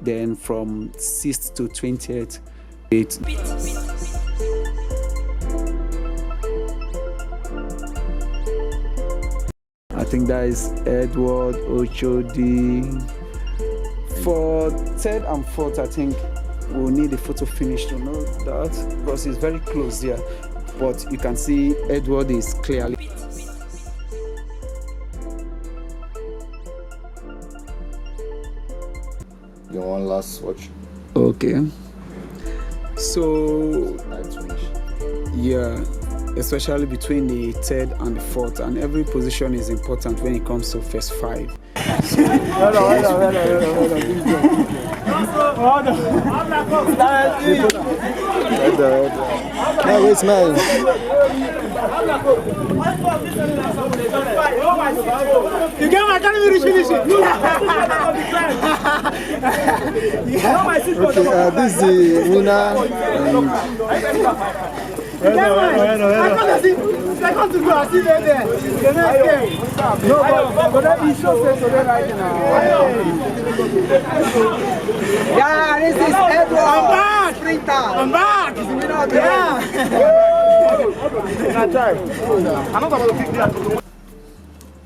Then from 6th to 20th, I think that is Edward Oshodi. For 3rd and 4th, I think we'll need a photo finish to know that, because it's very close there. But you can see Edward is clearly.
You want last watch?
Okay. So,
Nice finish.
yeah, especially between the 3rd and the 4th, and every position is important when it comes to first 5.
No, it's mine.
You get my telling me to finish it.
Okay, this is the winner.
Second to go, I see them there. The next game. No, but that is so sensitive right now.
Yeah, this is Edward.
I'm back.
Sprinter.
I'm back. Yeah.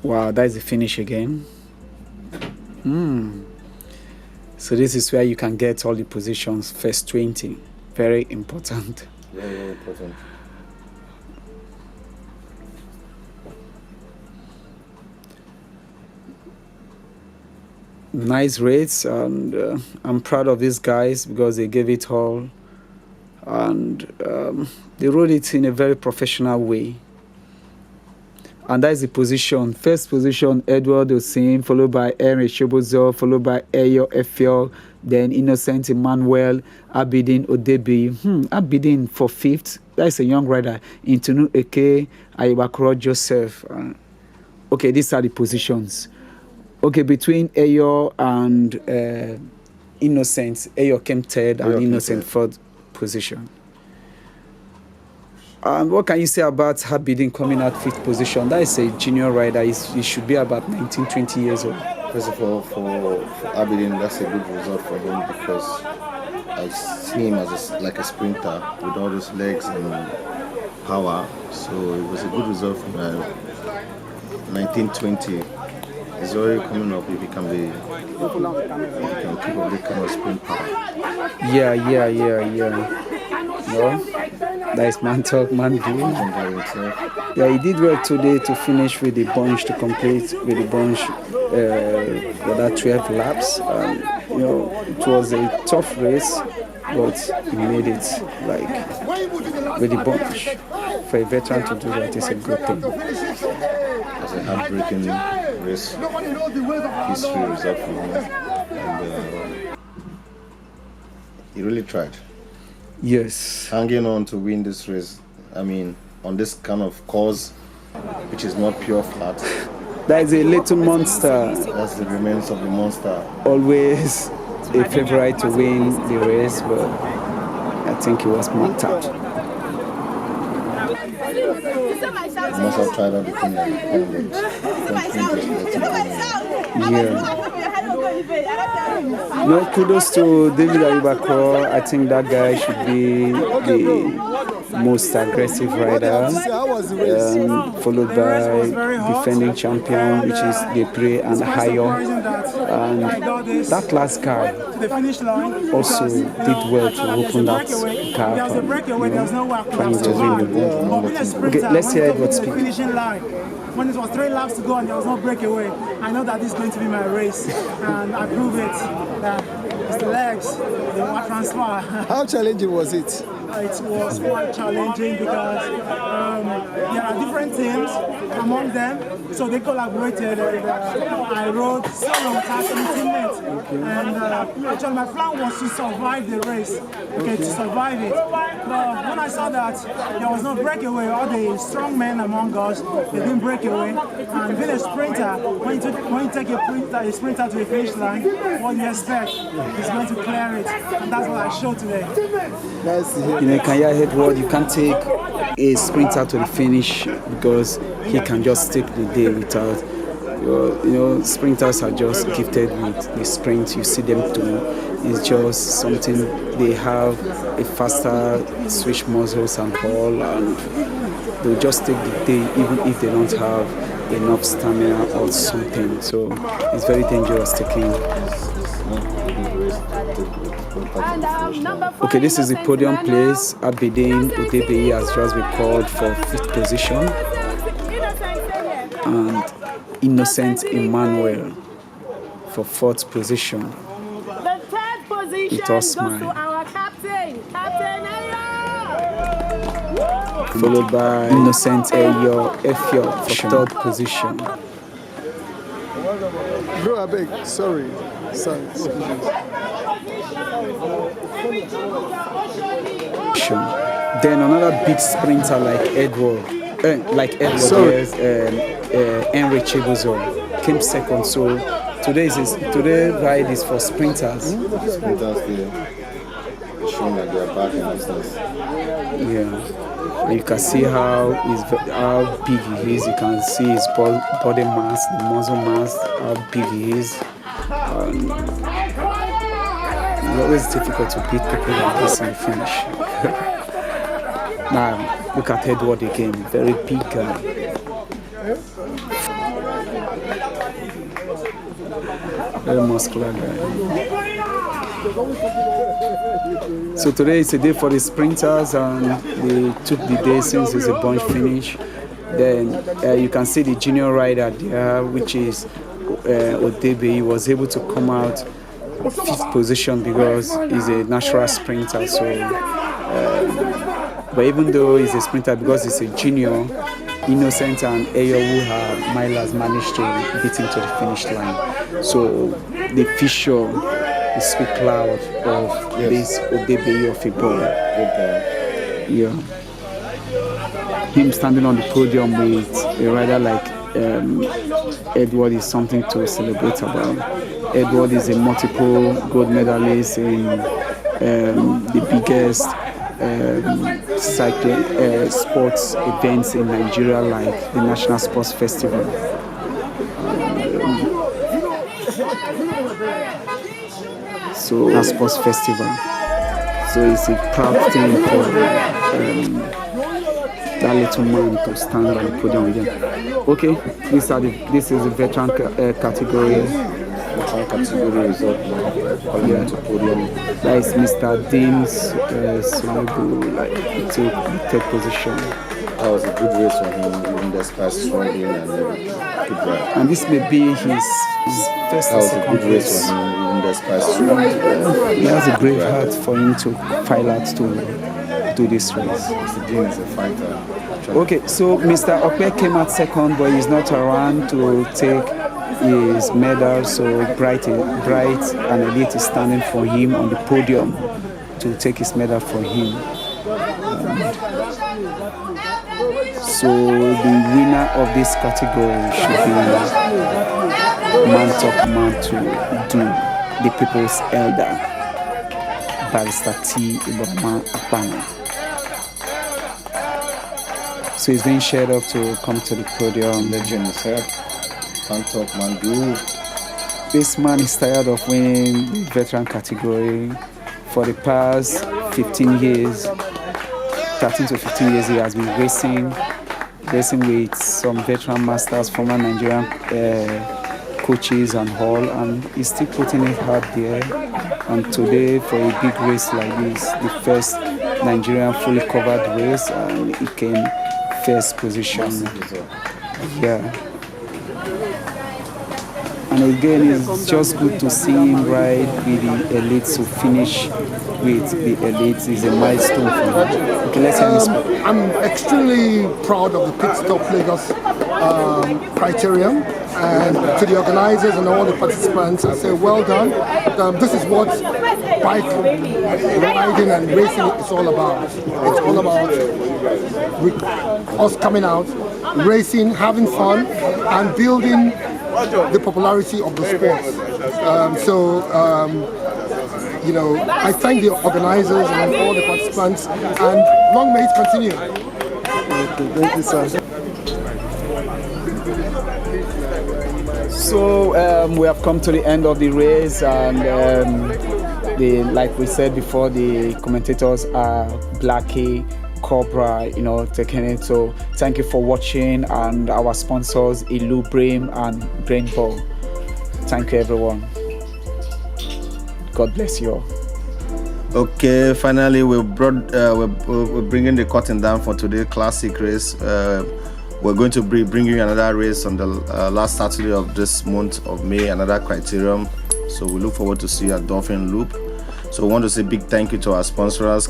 Wow, that is the finish again. So this is where you can get all the positions, first 20. Very important.
Very, very important.
Nice race, and I'm proud of these guys because they gave it all. and they rode it in a very professional way. And that is the position. First position, Edward Osin, followed by Henry Chibuzo, followed by Eyo Efiol, then Innocent Emmanuel, Abidin Odebi. Abidin for fifth. That is a young rider. Intunu Eke, Ayibakuro Joseph. Okay, these are the positions. Okay, between Eyo and Innocent, Eyo came third and Innocent fourth position. What can you say about Abidin coming at fifth position? That is a junior rider. He should be about 19, 20 years old.
First of all, for Abidin, that's a good result for him because I see him as like a sprinter with all those legs and power. So it was a good result for him. 1920. He's already coming up if he can keep up the kind of sprint power.
Yeah. No, that is man talk, man do. Yeah, he did well today to finish with the bunch, to complete with the bunch for that 12 laps. It was a tough race, but he made it like with the bunch. For a veteran to do that is a good thing.
It's a heartbreaking race, history result for him, and he really tried.
Yes.
Hanging on to win this race, I mean, on this kind of course, which is not pure flat.
That is a little monster.
That's the remains of the monster.
Always a favorite to win the race, but I think he was marked out.
He must have tried everything that he can.
Yeah. No, kudos to David Ayubakor. I think that guy should be the most aggressive rider, followed by defending champion, which is Depre and Hayo. And that last guy also did well to open that gap and trying to win the race. Okay, let's hear Edward speak.
When it was 3 laps to go and there was no breakaway, I know that this is going to be my race, and I proved it. It's the legs, the water transfer.
How challenging was it?
It was quite challenging because there are different teams among them, so they collaborated. I rode solo with our teammates, and actually my plan was to survive the race, to survive it. But when I saw that there was no breakaway, all the strong men among us, they didn't break away. And being a sprinter, when you take a sprinter to the finish line, what you expect is going to clear it, and that's what I showed today.
Nice to hear.
Kanya Edward, you can't take a sprinter to the finish because he can just take the day without. Sprinters are just gifted with the sprint. You see them do. It's just something they have a faster switch muscles and all, and they'll just take the day even if they don't have enough stamina or something. So it's very dangerous taking. Okay, this is the podium place. Abidin Odebi has just been called for 5th position, and Innocent Emmanuel for 4th position.
The 3rd position goes to our captain, Captain Eyo.
Followed by Innocent Eyo Efiol for 3rd position.
Bro, I beg, sorry.
Then another big sprinter like Edward, Henry Chibuzo came 2nd. So today ride is for sprinters.
Sprinters, they're showing that they're back in business.
Yeah. You can see how big he is. You can see his body mass, the muscle mass, how big he is. It's always difficult to beat people like this in the finish. Now, look at Edward again, very big guy. Very muscular guy. So today is a day for the sprinters, and they took the day since it's a bunch finish. Then you can see the junior rider there, which is Odebi. He was able to come out 5th position because he's a natural sprinter. So But even though he's a sprinter, because he's a junior, Innocent and Eyowuha Milers managed to beat him to the finish line. So the official is speak loud of this Odebeyi of a ball. Yeah. Him standing on the podium with a rider like Edward is something to celebrate about. Edward is a multiple gold medalist in the biggest cycling sports events in Nigeria, like the National Sports Festival. So a sports festival. So it's a proud thing for that little man to stand on the podium again. Okay, this is the veteran category.
Veteran category is up now. Calling to podium.
That is Mr. Deems Solubu, like took the third position.
That was a good race for him, even despite struggling and good ride.
And this may be his first
That was a good race for him, even despite struggling.
He has a great heart for him to file out to do this race.
Mr. Dean is a fighter.
Okay, so Mr. Okpe came out second, but he's not around to take his medal. So Bright and Elite is standing for him on the podium to take his medal for him. So the winner of this category should be man top man to do the people's elder, Barrister T. Iloma Akpana. So he's being shared up to come to the podium.
Legend is here. Can't talk, man. Do.
This man is tired of winning the veteran category. For the past 15 years, 13 to 15 years, he has been racing with some veteran masters, former Nigerian coaches and all, and he's still putting it hard there. And today, for a big race like this, the first Nigerian fully covered race, and he came first position. Yeah. And again, it's just good to see him ride with the elites, to finish with the elites is a milestone for him. Okay, let's hear him speak.
I'm extremely proud of the Pit Stop Lagos criterion, and to the organizers and all the participants, I say well done. This is what bike riding and racing is all about. It's all about us coming out, racing, having fun, and building the popularity of the sport. You know, I thank the organizers and all the participants, and long may it continue. Okay, thank you, sir.
So we have come to the end of the race, and like we said before, the commentators are Blackie, Cobra, you know, taking it. So thank you for watching, and our sponsors Illubrim and Brainball. Thank you, everyone. God bless you all.
Okay, finally we're bringing the curtain down for today's classic race. We're going to be bringing you another race on the last Saturday of this month of May, another criterium. So we look forward to see you at Dolphin Loop. So we want to say big thank you to our sponsors,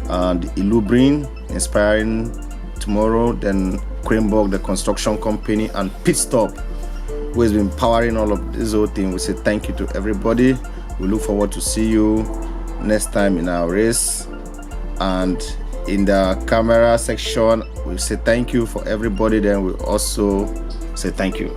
and Illubrim, Inspiring Tomorrow, then Cranebrook, the construction company, and Pit Stop, who has been powering all of this whole thing. We say thank you to everybody. We look forward to see you next time in our race. And in the camera section, we say thank you for everybody. Then we also say thank you.